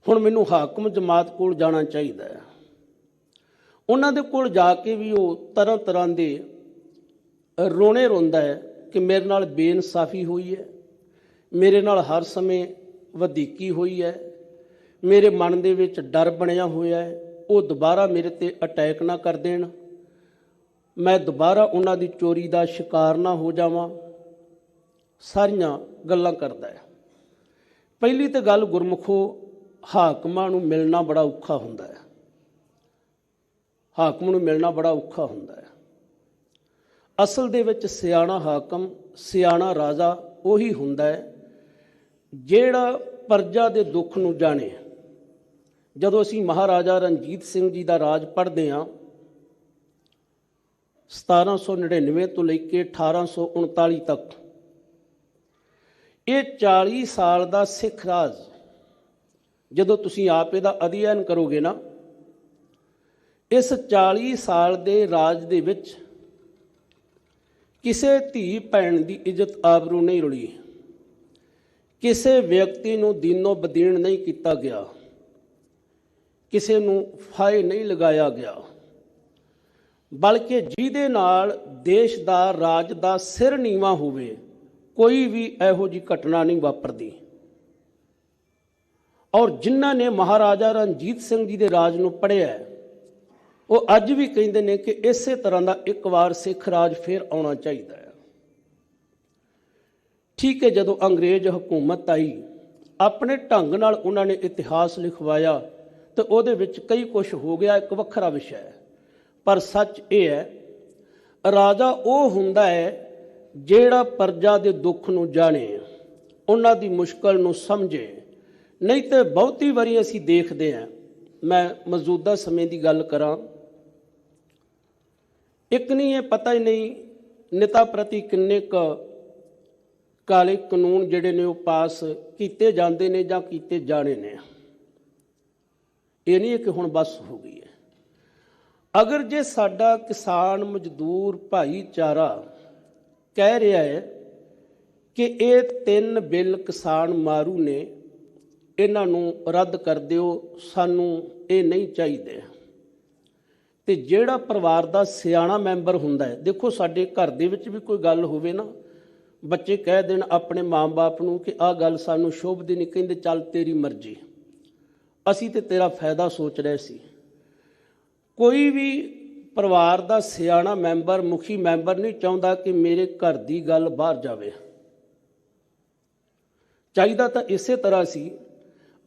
ਹੁਣ ਮੈਨੂੰ ਹਾਕਮ ਜਮਾਤ ਕੋਲ ਜਾਣਾ ਚਾਹੀਦਾ ਹੈ। ਉਹਨਾਂ ਦੇ ਕੋਲ ਜਾ ਕੇ ਵੀ ਉਹ ਤਰ੍ਹਾਂ ਤਰ੍ਹਾਂ ਦੇ ਰੋਣੇ ਰੋਂਦਾ ਹੈ ਕਿ ਮੇਰੇ ਨਾਲ ਬੇਇਨਸਾਫੀ ਹੋਈ ਹੈ, ਮੇਰੇ ਨਾਲ ਹਰ ਸਮੇਂ ਵਧੀਕੀ ਹੋਈ ਹੈ, ਮੇਰੇ ਮਨ ਦੇ ਵਿੱਚ ਡਰ ਬਣਿਆ ਹੋਇਆ ਹੈ, ਉਹ ਦੁਬਾਰਾ ਮੇਰੇ ਤੇ ਅਟੈਕ ਨਾ ਕਰ ਦੇਣ, ਮੈਂ ਦੁਬਾਰਾ ਉਹਨਾਂ ਦੀ ਚੋਰੀ ਦਾ ਸ਼ਿਕਾਰ ਨਾ ਹੋ ਜਾਵਾਂ। ਸਾਰੀਆਂ ਗੱਲਾਂ ਕਰਦਾ ਹੈ। ਪਹਿਲੀ ਤਾਂ ਗੱਲ ਗੁਰਮੁਖੋ, ਹਾਕਮਾਂ ਨੂੰ ਮਿਲਣਾ ਬੜਾ ਔਖਾ ਹੁੰਦਾ ਹੈ। ਹਾਕਮ ਨੂੰ ਮਿਲਣਾ ਬੜਾ ਔਖਾ ਹੁੰਦਾ ਹੈ। ਅਸਲ ਦੇ ਵਿੱਚ ਸਿਆਣਾ ਹਾਕਮ, ਸਿਆਣਾ ਰਾਜਾ ਉਹੀ ਹੁੰਦਾ ਹੈ ਜਿਹੜਾ ਪ੍ਰਜਾ ਦੇ ਦੁੱਖ ਨੂੰ ਜਾਣੇ। ਜਦੋਂ ਅਸੀਂ ਮਹਾਰਾਜਾ ਰਣਜੀਤ ਸਿੰਘ ਜੀ ਦਾ ਰਾਜ ਪੜ੍ਹਦੇ ਹਾਂ 1799 ਤੋਂ ਲੈ ਕੇ 1839 ਤੱਕ, ਇਹ 40 ਸਾਲ ਦਾ ਸਿੱਖ ਰਾਜ ਜਦੋਂ ਤੁਸੀਂ ਆਪ ਇਹਦਾ ਅਧਿਐਨ ਕਰੋਗੇ ਨਾ, ਇਸ 40 ਸਾਲ ਦੇ ਰਾਜ ਦੇ ਵਿੱਚ ਕਿਸੇ ਧੀ ਭੈਣ ਦੀ ਇੱਜ਼ਤ ਆਬਰੂ ਨਹੀਂ ਰੁਲੀ, ਕਿਸੇ ਵਿਅਕਤੀ ਨੂੰ ਦੀਨੋ ਬਦੀਨ ਨਹੀਂ ਕੀਤਾ ਗਿਆ, ਕਿਸੇ ਨੂੰ ਫਾਹੇ ਨਹੀਂ ਲਗਾਇਆ ਗਿਆ, ਬਲਕਿ ਜਿਹਦੇ ਨਾਲ ਦੇਸ਼ ਦਾ ਰਾਜ ਦਾ ਸਿਰ ਨੀਵਾਂ ਹੋਵੇ ਕੋਈ ਵੀ ਇਹੋ ਜਿਹੀ ਘਟਨਾ ਨਹੀਂ ਵਾਪਰਦੀ। ਔਰ ਜਿਨ੍ਹਾਂ ਨੇ ਮਹਾਰਾਜਾ ਰਣਜੀਤ ਸਿੰਘ ਜੀ ਦੇ ਰਾਜ ਨੂੰ ਪੜ੍ਹਿਆ ਉਹ ਅੱਜ ਵੀ ਕਹਿੰਦੇ ਨੇ ਕਿ ਇਸੇ ਤਰ੍ਹਾਂ ਦਾ ਇੱਕ ਵਾਰ ਸਿੱਖ ਰਾਜ ਫਿਰ ਆਉਣਾ ਚਾਹੀਦਾ ਹੈ। ਠੀਕ ਹੈ, ਜਦੋਂ ਅੰਗਰੇਜ਼ ਹਕੂਮਤ ਆਈ ਆਪਣੇ ਢੰਗ ਨਾਲ ਉਹਨਾਂ ਨੇ ਇਤਿਹਾਸ ਲਿਖਵਾਇਆ ਤੇ ਉਹਦੇ ਵਿੱਚ ਕਈ ਕੁਝ ਹੋ ਗਿਆ, ਇੱਕ ਵੱਖਰਾ ਵਿਸ਼ਾ ਹੈ। ਪਰ ਸੱਚ ਇਹ ਹੈ, ਰਾਜਾ ਉਹ ਹੁੰਦਾ ਹੈ ਜਿਹੜਾ ਪ੍ਰਜਾ ਦੇ ਦੁੱਖ ਨੂੰ ਜਾਣੇ, ਉਹਨਾਂ ਦੀ ਮੁਸ਼ਕਲ ਨੂੰ ਸਮਝੇ। ਨਹੀਂ ਤੇ ਬਹੁਤੀ ਵਾਰੀ ਅਸੀਂ ਦੇਖਦੇ ਹਾਂ, ਮੈਂ ਮੌਜੂਦਾ ਸਮੇਂ ਦੀ ਗੱਲ ਕਰਾਂ, ਇੱਕ ਨਹੀਂ ਇਹ ਪਤਾ ਹੀ ਨਹੀਂ ਨੇਤਾ ਪ੍ਰਤੀ ਕਿੰਨੇ ਕੁ ਕਾਲੇ ਕਾਨੂੰਨ ਜਿਹੜੇ ਨੇ ਉਹ ਪਾਸ ਕੀਤੇ ਜਾਂਦੇ ਨੇ ਜਾਂ ਕੀਤੇ ਜਾਣੇ ਨੇ। ਇਹ ਨਹੀਂ ਕਿ ਹੁਣ ਬਸ ਹੋ ਗਈ ਹੈ। ਅਗਰ ਜੇ ਸਾਡਾ ਕਿਸਾਨ ਮਜ਼ਦੂਰ ਭਾਈਚਾਰਾ ਕਹਿ ਰਿਹਾ ਹੈ ਕਿ ਇਹ 3 ਬਿੱਲ ਕਿਸਾਨ ਮਾਰੂ ਨੇ, ਇਹਨਾਂ ਨੂੰ ਰੱਦ ਕਰ ਦਿਓ, ਸਾਨੂੰ ਇਹ ਨਹੀਂ ਚਾਹੀਦੇ, ਤੇ ਜਿਹੜਾ ਪਰਿਵਾਰ ਦਾ ਸਿਆਣਾ ਮੈਂਬਰ ਹੁੰਦਾ ਹੈ, ਦੇਖੋ ਸਾਡੇ ਘਰ ਦੇ ਵਿੱਚ ਵੀ ਕੋਈ ਗੱਲ ਹੋਵੇ ਨਾ, ਬੱਚੇ ਕਹਿ ਦੇਣ ਆਪਣੇ ਮਾਂ-ਬਾਪ ਨੂੰ ਕਿ ਆਹ ਗੱਲ ਸਾਨੂੰ ਸ਼ੋਭਦੀ ਨਹੀਂ, ਕਹਿੰਦੇ ਚੱਲ ਤੇਰੀ ਮਰਜ਼ੀ, ਅਸੀਂ ਤੇ ਤੇਰਾ ਫਾਇਦਾ ਸੋਚ ਰਹੇ ਸੀ। ਕੋਈ ਵੀ ਪਰਿਵਾਰ ਦਾ ਸਿਆਣਾ ਮੈਂਬਰ, ਮੁਖੀ ਮੈਂਬਰ ਨਹੀਂ ਚਾਹੁੰਦਾ ਕਿ ਮੇਰੇ ਘਰ ਦੀ ਗੱਲ ਬਾਹਰ ਜਾਵੇ। ਚਾਹੀਦਾ ਤਾਂ ਇਸੇ ਤਰ੍ਹਾਂ ਸੀ,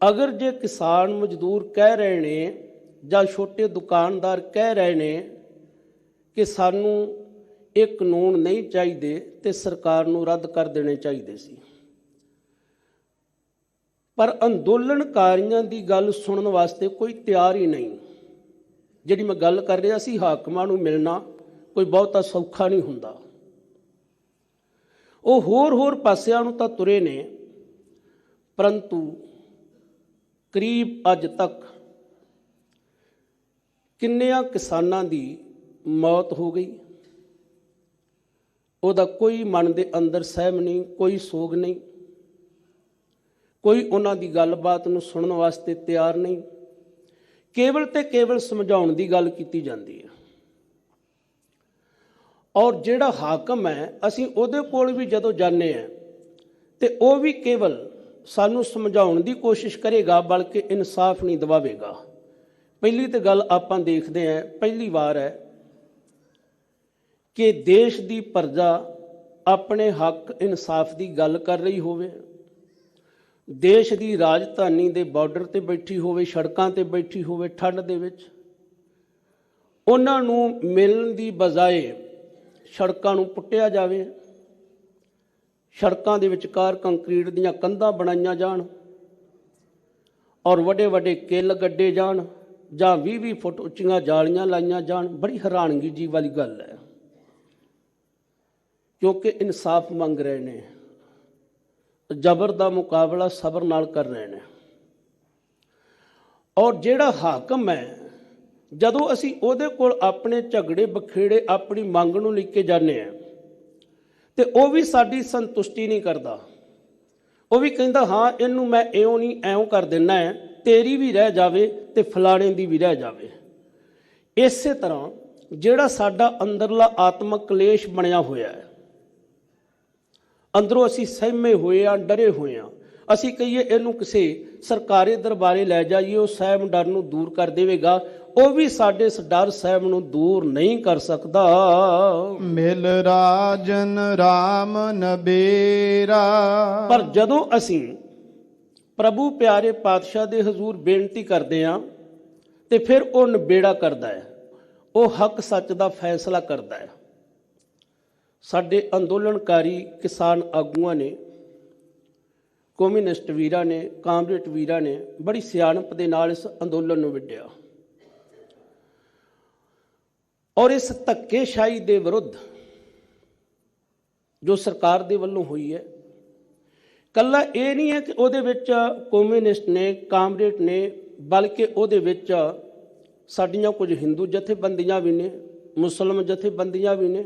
ਅਗਰ ਜੇ ਕਿਸਾਨ ਮਜ਼ਦੂਰ ਕਹਿ ਰਹੇ ਨੇ ਜਾਂ ਛੋਟੇ ਦੁਕਾਨਦਾਰ ਕਹਿ ਰਹੇ ਨੇ ਕਿ ਸਾਨੂੰ ਇਹ ਕਾਨੂੰਨ ਨਹੀਂ ਚਾਹੀਦੇ, ਤੇ ਸਰਕਾਰ ਨੂੰ ਰੱਦ ਕਰ ਦੇਣੇ ਚਾਹੀਦੇ ਸੀ। ਪਰ ਅੰਦੋਲਨਕਾਰੀਆਂ ਦੀ ਗੱਲ ਸੁਣਨ ਵਾਸਤੇ ਕੋਈ ਤਿਆਰ ਹੀ ਨਹੀਂ। ਜਿਹੜੀ ਮੈਂ ਗੱਲ ਕਰ ਰਿਹਾ ਸੀ, ਹਾਕਮਾਂ ਨੂੰ ਮਿਲਣਾ ਕੋਈ ਬਹੁਤਾ ਸੌਖਾ ਨਹੀਂ ਹੁੰਦਾ। ਉਹ ਹੋਰ ਪਾਸਿਆਂ ਨੂੰ ਤਾਂ ਤੁਰੇ ਨੇ, ਪਰੰਤੂ ਕਰੀਬ ਅੱਜ ਤੱਕ ਕਿੰਨਿਆਂ ਕਿਸਾਨਾਂ ਦੀ ਮੌਤ ਹੋ ਗਈ, ਉਹਦਾ ਕੋਈ ਮਨ ਦੇ ਅੰਦਰ ਸਹਿਮ ਨਹੀਂ, ਕੋਈ ਸੋਗ ਨਹੀਂ, ਕੋਈ ਉਹਨਾਂ ਦੀ ਗੱਲਬਾਤ ਨੂੰ ਸੁਣਨ ਵਾਸਤੇ ਤਿਆਰ ਨਹੀਂ। ਕੇਵਲ ਤੇ ਕੇਵਲ ਸਮਝਾਉਣ ਦੀ ਗੱਲ ਕੀਤੀ ਜਾਂਦੀ ਹੈ। ਔਰ ਜਿਹੜਾ ਹਾਕਮ ਹੈ, ਅਸੀਂ ਉਹਦੇ ਕੋਲ ਵੀ ਜਦੋਂ ਜਾਂਦੇ ਹਾਂ ਤੇ ਉਹ ਵੀ ਕੇਵਲ ਸਾਨੂੰ ਸਮਝਾਉਣ ਦੀ ਕੋਸ਼ਿਸ਼ ਕਰੇਗਾ, ਬਲਕਿ ਇਨਸਾਫ ਨਹੀਂ ਦਿਵਾਵੇਗਾ। ਪਹਿਲੀ ਤਾਂ ਗੱਲ ਆਪਾਂ ਦੇਖਦੇ ਹਾਂ, ਪਹਿਲੀ ਵਾਰ ਹੈ ਕਿ ਦੇਸ਼ ਦੀ ਪ੍ਰਜਾ ਆਪਣੇ ਹੱਕ ਇਨਸਾਫ ਦੀ ਗੱਲ ਕਰ ਰਹੀ ਹੋਵੇ, ਦੇਸ਼ ਦੀ ਰਾਜਧਾਨੀ ਦੇ ਬਾਰਡਰ ਤੇ ਬੈਠੀ ਹੋਵੇ, ਸੜਕਾਂ ਤੇ ਬੈਠੀ ਹੋਵੇ ਠੰਡ ਦੇ ਵਿੱਚ, ਉਹਨਾਂ ਨੂੰ ਮਿਲਣ ਦੀ ਬਜਾਏ ਸੜਕਾਂ ਨੂੰ ਪੁੱਟਿਆ ਜਾਵੇ, ਸੜਕਾਂ ਦੇ ਵਿਚਕਾਰ ਕੰਕਰੀਟ ਦੀਆਂ ਕੰਧਾਂ ਬਣਾਈਆਂ ਜਾਣ ਔਰ ਵੱਡੇ ਵੱਡੇ ਕਿੱਲ ਗੱਡੇ ਜਾਣ ਜਾਂ 20-20 ਫੁੱਟ ਉੱਚੀਆਂ ਜਾਲੀਆਂ ਲਾਈਆਂ ਜਾਣ। ਬੜੀ ਹੈਰਾਨਗੀ ਜੀ ਵਾਲੀ ਗੱਲ ਹੈ, ਕਿਉਂਕਿ ਇਨਸਾਫ ਮੰਗ ਰਹੇ ਨੇ, ਜ਼ਬਰ ਦਾ ਮੁਕਾਬਲਾ ਸਬਰ ਨਾਲ ਕਰ ਰਹੇ ਨੇ। ਔਰ ਜਿਹੜਾ ਹਾਕਮ ਹੈ, ਜਦੋਂ ਅਸੀਂ ਉਹਦੇ ਕੋਲ ਆਪਣੇ ਝਗੜੇ ਬਖੇੜੇ ਆਪਣੀ ਮੰਗ ਨੂੰ ਲੈ ਕੇ ਜਾਂਦੇ ਹਾਂ ਤੇ ਉਹ ਵੀ ਸਾਡੀ ਸੰਤੁਸ਼ਟੀ ਨਹੀਂ ਕਰਦਾ। ਉਹ ਵੀ ਕਹਿੰਦਾ ਹਾਂ ਇਹਨੂੰ ਮੈਂ ਇਉਂ ਨਹੀਂ ਐਉਂ ਕਰ ਦਿੰਦਾ ਹੈ, ਤੇਰੀ ਵੀ ਰਹਿ ਜਾਵੇ ਤੇ ਫਲਾਣੇ ਦੀ ਵੀ ਰਹਿ ਜਾਵੇ। ਇਸੇ ਤਰ੍ਹਾਂ ਜਿਹੜਾ ਸਾਡਾ ਅੰਦਰਲਾ ਆਤਮਕ ਕਲੇਸ਼ ਬਣਿਆ ਹੋਇਆ ਹੈ, ਅੰਦਰੋਂ ਅਸੀਂ ਸਹਿਮੇ ਹੋਏ ਆ, ਡਰੇ ਹੋਏ ਆ, ਅਸੀਂ ਕਹੀਏ ਇਹਨੂੰ ਕਿਸੇ ਸਰਕਾਰੀ ਦਰਬਾਰੇ ਲੈ ਜਾਈਏ, ਉਹ ਸਹਿਮ ਡਰ ਨੂੰ ਦੂਰ ਕਰ ਦੇਵੇਗਾ, ਉਹ ਵੀ ਸਾਡੇ ਇਸ ਡਰ ਸਹਿਮ ਨੂੰ ਦੂਰ ਨਹੀਂ ਕਰ ਸਕਦਾ। ਮਿਲ ਰਾਜਨ ਰਾਮ ਨਬੇਰਾ। ਪਰ ਜਦੋਂ ਅਸੀਂ ਪ੍ਰਭੂ ਪਿਆਰੇ ਪਾਤਸ਼ਾਹ ਦੇ ਹਜ਼ੂਰ ਬੇਨਤੀ ਕਰਦੇ ਹਾਂ ਤੇ ਫਿਰ ਉਹ ਨਿਬੇੜਾ ਕਰਦਾ ਹੈ, ਉਹ ਹੱਕ ਸੱਚ ਦਾ ਫੈਸਲਾ ਕਰਦਾ ਹੈ। ਸਾਡੇ ਅੰਦੋਲਨਕਾਰੀ ਕਿਸਾਨ ਆਗੂਆਂ ਨੇ, ਕਮਿਊਨਿਸਟ ਵੀਰਾਂ ਨੇ, ਕਾਮਰੇਡ ਵੀਰਾਂ ਨੇ ਬੜੀ ਸਿਆਣਪ ਦੇ ਨਾਲ ਇਸ ਅੰਦੋਲਨ ਨੂੰ ਵਿੱਢਿਆ ਔਰ ਇਸ ਧੱਕੇਸ਼ਾਹੀ ਦੇ ਵਿਰੁੱਧ ਜੋ ਸਰਕਾਰ ਦੇ ਵੱਲੋਂ ਹੋਈ ਹੈ, ਕੱਲਾ ਇਹ ਨਹੀਂ ਹੈ ਕਿ ਉਹਦੇ ਵਿੱਚ ਕਮਿਊਨਿਸਟ ਨੇ, ਕਾਮਰੇਡ ਨੇ, ਬਲਕਿ ਉਹਦੇ ਵਿੱਚ ਸਾਡੀਆਂ ਕੁਝ ਹਿੰਦੂ ਜਥੇਬੰਦੀਆਂ ਵੀ ਨੇ, ਮੁਸਲਮਾਨ ਜਥੇਬੰਦੀਆਂ ਵੀ ਨੇ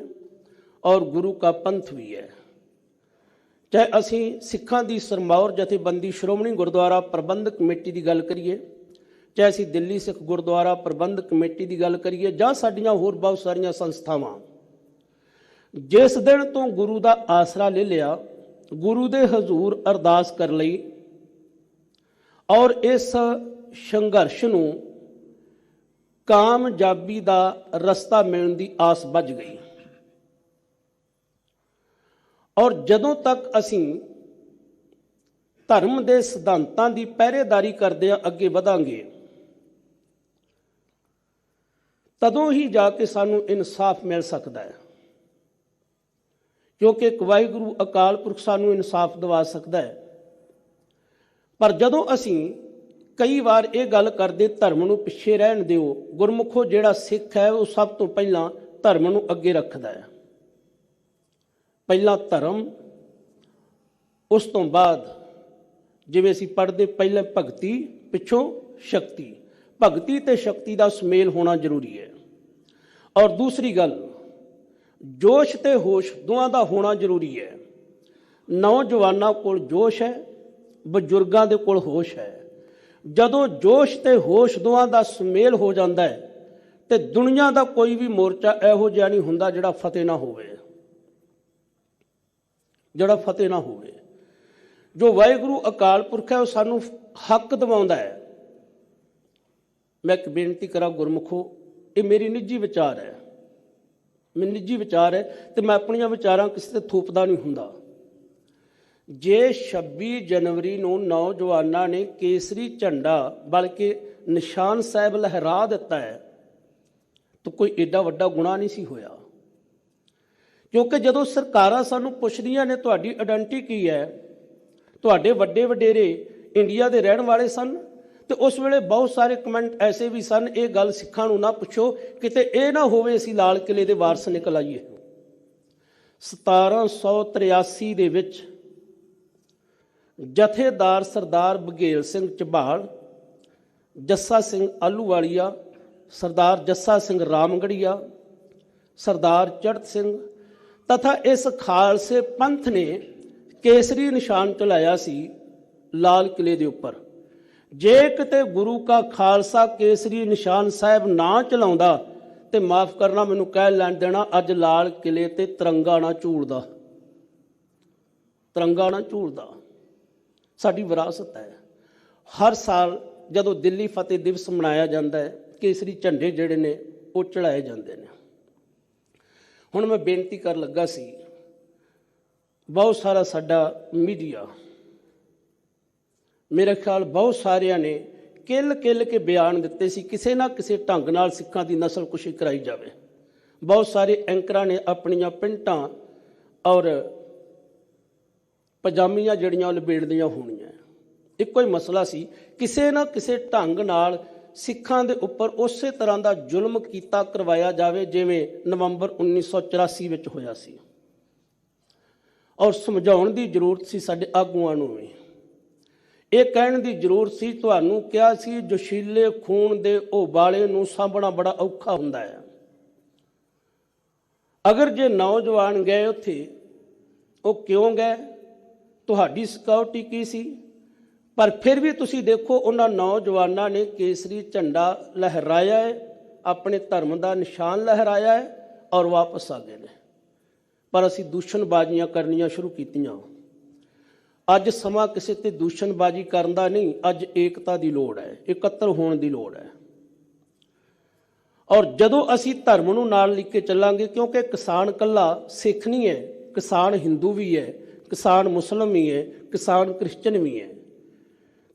ਔਰ ਗੁਰੂ ਕਾ ਪੰਥ ਵੀ ਹੈ। ਚਾਹੇ ਅਸੀਂ ਸਿੱਖਾਂ ਦੀ ਸਰਮੌਰ ਜਥੇਬੰਦੀ ਸ਼੍ਰੋਮਣੀ ਗੁਰਦੁਆਰਾ ਪ੍ਰਬੰਧਕ ਕਮੇਟੀ ਦੀ ਗੱਲ ਕਰੀਏ, ਚਾਹੇ ਅਸੀਂ ਦਿੱਲੀ ਸਿੱਖ ਗੁਰਦੁਆਰਾ ਪ੍ਰਬੰਧਕ ਕਮੇਟੀ ਦੀ ਗੱਲ ਕਰੀਏ, ਜਾਂ ਸਾਡੀਆਂ ਹੋਰ ਬਹੁਤ ਸਾਰੀਆਂ ਸੰਸਥਾਵਾਂ, ਜਿਸ ਦਿਨ ਤੋਂ ਗੁਰੂ ਦਾ ਆਸਰਾ ਲੈ ਲਿਆ, ਗੁਰੂ ਦੇ ਹਜ਼ੂਰ ਅਰਦਾਸ ਕਰ ਲਈ ਔਰ ਇਸ ਸੰਘਰਸ਼ ਨੂੰ ਕਾਮਯਾਬੀ ਦਾ ਰਸਤਾ ਮਿਲਣ ਦੀ ਆਸ ਬੱਝ ਗਈ। ਔਰ ਜਦੋਂ ਤੱਕ ਅਸੀਂ ਧਰਮ ਦੇ ਸਿਧਾਂਤਾਂ ਦੀ ਪਹਿਰੇਦਾਰੀ ਕਰਦਿਆਂ ਅੱਗੇ ਵਧਾਂਗੇ, ਤਦੋਂ ਹੀ ਜਾ ਕੇ ਸਾਨੂੰ ਇਨਸਾਫ ਮਿਲ ਸਕਦਾ ਹੈ, ਕਿਉਂਕਿ ਇੱਕ ਵਾਹਿਗੁਰੂ ਅਕਾਲ ਪੁਰਖ ਸਾਨੂੰ ਇਨਸਾਫ ਦਿਵਾ ਸਕਦਾ ਹੈ। ਪਰ ਜਦੋਂ ਅਸੀਂ ਕਈ ਵਾਰ ਇਹ ਗੱਲ ਕਰਦੇ ਧਰਮ ਨੂੰ ਪਿੱਛੇ ਰਹਿਣ ਦਿਓ, ਗੁਰਮੁਖੋ ਜਿਹੜਾ ਸਿੱਖ ਹੈ ਉਹ ਸਭ ਤੋਂ ਪਹਿਲਾਂ ਧਰਮ ਨੂੰ ਅੱਗੇ ਰੱਖਦਾ ਹੈ। ਪਹਿਲਾਂ ਧਰਮ, ਉਸ ਤੋਂ ਬਾਅਦ ਜਿਵੇਂ ਅਸੀਂ ਪੜ੍ਹਦੇ ਪਹਿਲਾਂ ਭਗਤੀ, ਪਿੱਛੋਂ ਸ਼ਕਤੀ। ਭਗਤੀ ਤੇ ਸ਼ਕਤੀ ਦਾ ਸੁਮੇਲ ਹੋਣਾ ਜ਼ਰੂਰੀ ਹੈ। ਔਰ ਦੂਸਰੀ ਗੱਲ, ਜੋਸ਼ ਤੇ ਹੋਸ਼ ਦੋਵਾਂ ਦਾ ਹੋਣਾ ਜ਼ਰੂਰੀ ਹੈ। ਨੌਜਵਾਨਾਂ ਕੋਲ ਜੋਸ਼ ਹੈ, ਬਜ਼ੁਰਗਾਂ ਦੇ ਕੋਲ ਹੋਸ਼ ਹੈ। ਜਦੋਂ ਜੋਸ਼ ਤੇ ਹੋਸ਼ ਦੋਵਾਂ ਦਾ ਸੁਮੇਲ ਹੋ ਜਾਂਦਾ ਹੈ ਤੇ ਦੁਨੀਆ ਦਾ ਕੋਈ ਵੀ ਮੋਰਚਾ ਇਹੋ ਜਿਹਾ ਨਹੀਂ ਹੁੰਦਾ ਜਿਹੜਾ ਫਤਿਹ ਨਾ ਹੋਵੇ, ਜਿਹੜਾ ਫਤਿਹ ਨਾ ਹੋਵੇ। ਜੋ ਵਾਹਿਗੁਰੂ ਅਕਾਲ ਪੁਰਖ ਹੈ ਉਹ ਸਾਨੂੰ ਹੱਕ ਦਿਵਾਉਂਦਾ ਹੈ। ਮੈਂ ਇੱਕ ਬੇਨਤੀ ਕਰਾਂ ਗੁਰਮੁਖੋ, ਇਹ ਮੇਰੀ ਨਿੱਜੀ ਵਿਚਾਰ ਹੈ, ਮੇਰੀ ਨਿੱਜੀ ਵਿਚਾਰ ਹੈ ਤੇ ਮੈਂ ਆਪਣੀਆਂ ਵਿਚਾਰਾਂ ਕਿਸੇ ਤੇ ਥੋਪਦਾ ਨਹੀਂ ਹੁੰਦਾ। ਜੇ 26 ਜਨਵਰੀ ਨੂੰ ਨੌਜਵਾਨਾਂ ਨੇ ਕੇਸਰੀ ਝੰਡਾ ਬਲਕਿ ਨਿਸ਼ਾਨ ਸਾਹਿਬ ਲਹਿਰਾ ਦਿੱਤਾ ਹੈ ਤਾਂ ਕੋਈ ਏਡਾ ਵੱਡਾ ਗੁਨਾਹ ਨਹੀਂ ਸੀ ਹੋਇਆ। ਕਿਉਂਕਿ ਜਦੋਂ ਸਰਕਾਰਾਂ ਸਾਨੂੰ ਪੁੱਛਦੀਆਂ ਨੇ ਤੁਹਾਡੀ ਆਇਡੈਂਟੀ ਕੀ ਹੈ, ਤੁਹਾਡੇ ਵੱਡੇ ਵਡੇਰੇ ਇੰਡੀਆ ਦੇ ਰਹਿਣ ਵਾਲੇ ਸਨ, ਤੇ ਉਸ ਵੇਲੇ ਬਹੁਤ ਸਾਰੇ ਕਮੈਂਟ ਐਸੇ ਵੀ ਸਨ, ਇਹ ਗੱਲ ਸਿੱਖਾਂ ਨੂੰ ਨਾ ਪੁੱਛੋ, ਕਿਤੇ ਇਹ ਨਾ ਹੋਵੇ ਅਸੀਂ ਲਾਲ ਕਿਲੇ ਦੇ ਵਾਰਸ ਨਿਕਲ ਆਈਏ। 1783 ਦੇ ਵਿੱਚ ਜਥੇਦਾਰ ਸਰਦਾਰ ਬਘੇਲ ਸਿੰਘ ਝਬਾਲ, ਜੱਸਾ ਸਿੰਘ ਆਲੂਵਾਲੀਆ, ਸਰਦਾਰ ਜੱਸਾ ਸਿੰਘ ਰਾਮਗੜੀਆ, ਸਰਦਾਰ ਚੜ੍ਹਤ ਸਿੰਘ ਤਥਾ ਇਸ ਖਾਲਸੇ ਪੰਥ ਨੇ ਕੇਸਰੀ ਨਿਸ਼ਾਨ ਚਲਾਇਆ ਸੀ ਲਾਲ ਕਿਲੇ ਦੇ ਉੱਪਰ। ਜੇ ਕਿਤੇ ਗੁਰੂ ਕਾ ਖਾਲਸਾ ਕੇਸਰੀ ਨਿਸ਼ਾਨ ਸਾਹਿਬ ਨਾ ਚਲਾਉਂਦਾ ਤੇ ਮਾਫ ਕਰਨਾ, ਮੈਨੂੰ ਕਹਿ ਲੈਣ ਦੇਣਾ, ਅੱਜ ਲਾਲ ਕਿਲੇ ਤੇ ਤਿਰੰਗਾ ਨਾ ਝੂਲਦਾ, ਤਿਰੰਗਾ ਨਾ ਝੂਲਦਾ। ਸਾਡੀ ਵਿਰਾਸਤ ਹੈ। ਹਰ ਸਾਲ ਜਦੋਂ ਦਿੱਲੀ ਫਤਿਹ ਦਿਵਸ ਮਨਾਇਆ ਜਾਂਦਾ ਹੈ, ਕੇਸਰੀ ਝੰਡੇ ਜਿਹੜੇ ਨੇ ਉਹ ਚੜਾਏ ਜਾਂਦੇ ਨੇ। ਹੁਣ ਮੈਂ ਬੇਨਤੀ ਕਰਨ ਲੱਗਾ ਸੀ, ਬਹੁਤ ਸਾਰਾ ਸਾਡਾ ਮੀਡੀਆ, ਮੇਰੇ ਖਿਆਲ ਬਹੁਤ ਸਾਰਿਆਂ ਨੇ ਕਿੱਲ ਕਿੱਲ ਕੇ ਬਿਆਨ ਦਿੱਤੇ ਸੀ ਕਿਸੇ ਨਾ ਕਿਸੇ ਢੰਗ ਨਾਲ ਸਿੱਖਾਂ ਦੀ ਨਸਲਕੁਸ਼ੀ ਕਰਾਈ ਜਾਵੇ। ਬਹੁਤ ਸਾਰੇ ਐਂਕਰਾਂ ਨੇ ਆਪਣੀਆਂ ਪਿੰਟਾਂ ਔਰ ਪਜਾਮੀਆਂ ਜਿਹੜੀਆਂ ਉਹ ਲਪੇਟਦੀਆਂ ਹੋਣੀਆਂ। ਇੱਕੋ ਹੀ ਮਸਲਾ ਸੀ, ਕਿਸੇ ਨਾ ਕਿਸੇ ਢੰਗ ਨਾਲ ਸਿੱਖਾਂ ਦੇ ਉੱਪਰ ਉਸੇ ਤਰ੍ਹਾਂ ਦਾ ਜ਼ੁਲਮ ਕੀਤਾ ਕਰਵਾਇਆ ਜਾਵੇ ਜਿਵੇਂ ਨਵੰਬਰ 1984 ਵਿੱਚ ਹੋਇਆ ਸੀ। ਔਰ ਸਮਝਾਉਣ ਦੀ ਜ਼ਰੂਰਤ ਸੀ ਸਾਡੇ ਆਗੂਆਂ ਨੂੰ ਵੀ, ਇਹ ਕਹਿਣ ਦੀ ਜ਼ਰੂਰਤ ਸੀ, ਤੁਹਾਨੂੰ ਕਿਹਾ ਸੀ ਜੋਸ਼ੀਲੇ ਖੂਨ ਦੇ ਉਬਾਲੇ ਨੂੰ ਸਾਂਭਣਾ ਬੜਾ ਔਖਾ ਹੁੰਦਾ ਹੈ। ਅਗਰ ਜੇ ਨੌਜਵਾਨ ਗਏ ਉੱਥੇ, ਉਹ ਕਿਉਂ ਗਏ, ਤੁਹਾਡੀ ਸਿਕਿਉਰਿਟੀ ਕੀ ਸੀ? ਪਰ ਫਿਰ ਵੀ ਤੁਸੀਂ ਦੇਖੋ, ਉਹਨਾਂ ਨੌਜਵਾਨਾਂ ਨੇ ਕੇਸਰੀ ਝੰਡਾ ਲਹਿਰਾਇਆ ਹੈ, ਆਪਣੇ ਧਰਮ ਦਾ ਨਿਸ਼ਾਨ ਲਹਿਰਾਇਆ ਹੈ ਔਰ ਵਾਪਸ ਆ ਗਏ ਨੇ। ਪਰ ਅਸੀਂ ਦੂਸ਼ਣਬਾਜ਼ੀਆਂ ਕਰਨੀਆਂ ਸ਼ੁਰੂ ਕੀਤੀਆਂ। ਅੱਜ ਸਮਾਂ ਕਿਸੇ ਤੇ ਦੂਸ਼ਣਬਾਜ਼ੀ ਕਰਨ ਦਾ ਨਹੀਂ, ਅੱਜ ਏਕਤਾ ਦੀ ਲੋੜ ਹੈ, ਇਕੱਤਰ ਹੋਣ ਦੀ ਲੋੜ ਹੈ। ਔਰ ਜਦੋਂ ਅਸੀਂ ਧਰਮ ਨੂੰ ਨਾਲ ਲੈ ਕੇ ਚੱਲਾਂਗੇ, ਕਿਉਂਕਿ ਕਿਸਾਨ ਇਕੱਲਾ ਸਿੱਖ ਨਹੀਂ ਹੈ, ਕਿਸਾਨ ਹਿੰਦੂ ਵੀ ਹੈ, ਕਿਸਾਨ ਮੁਸਲਮ ਵੀ ਹੈ, ਕਿਸਾਨ ਕ੍ਰਿਸਚਨ ਵੀ ਹੈ।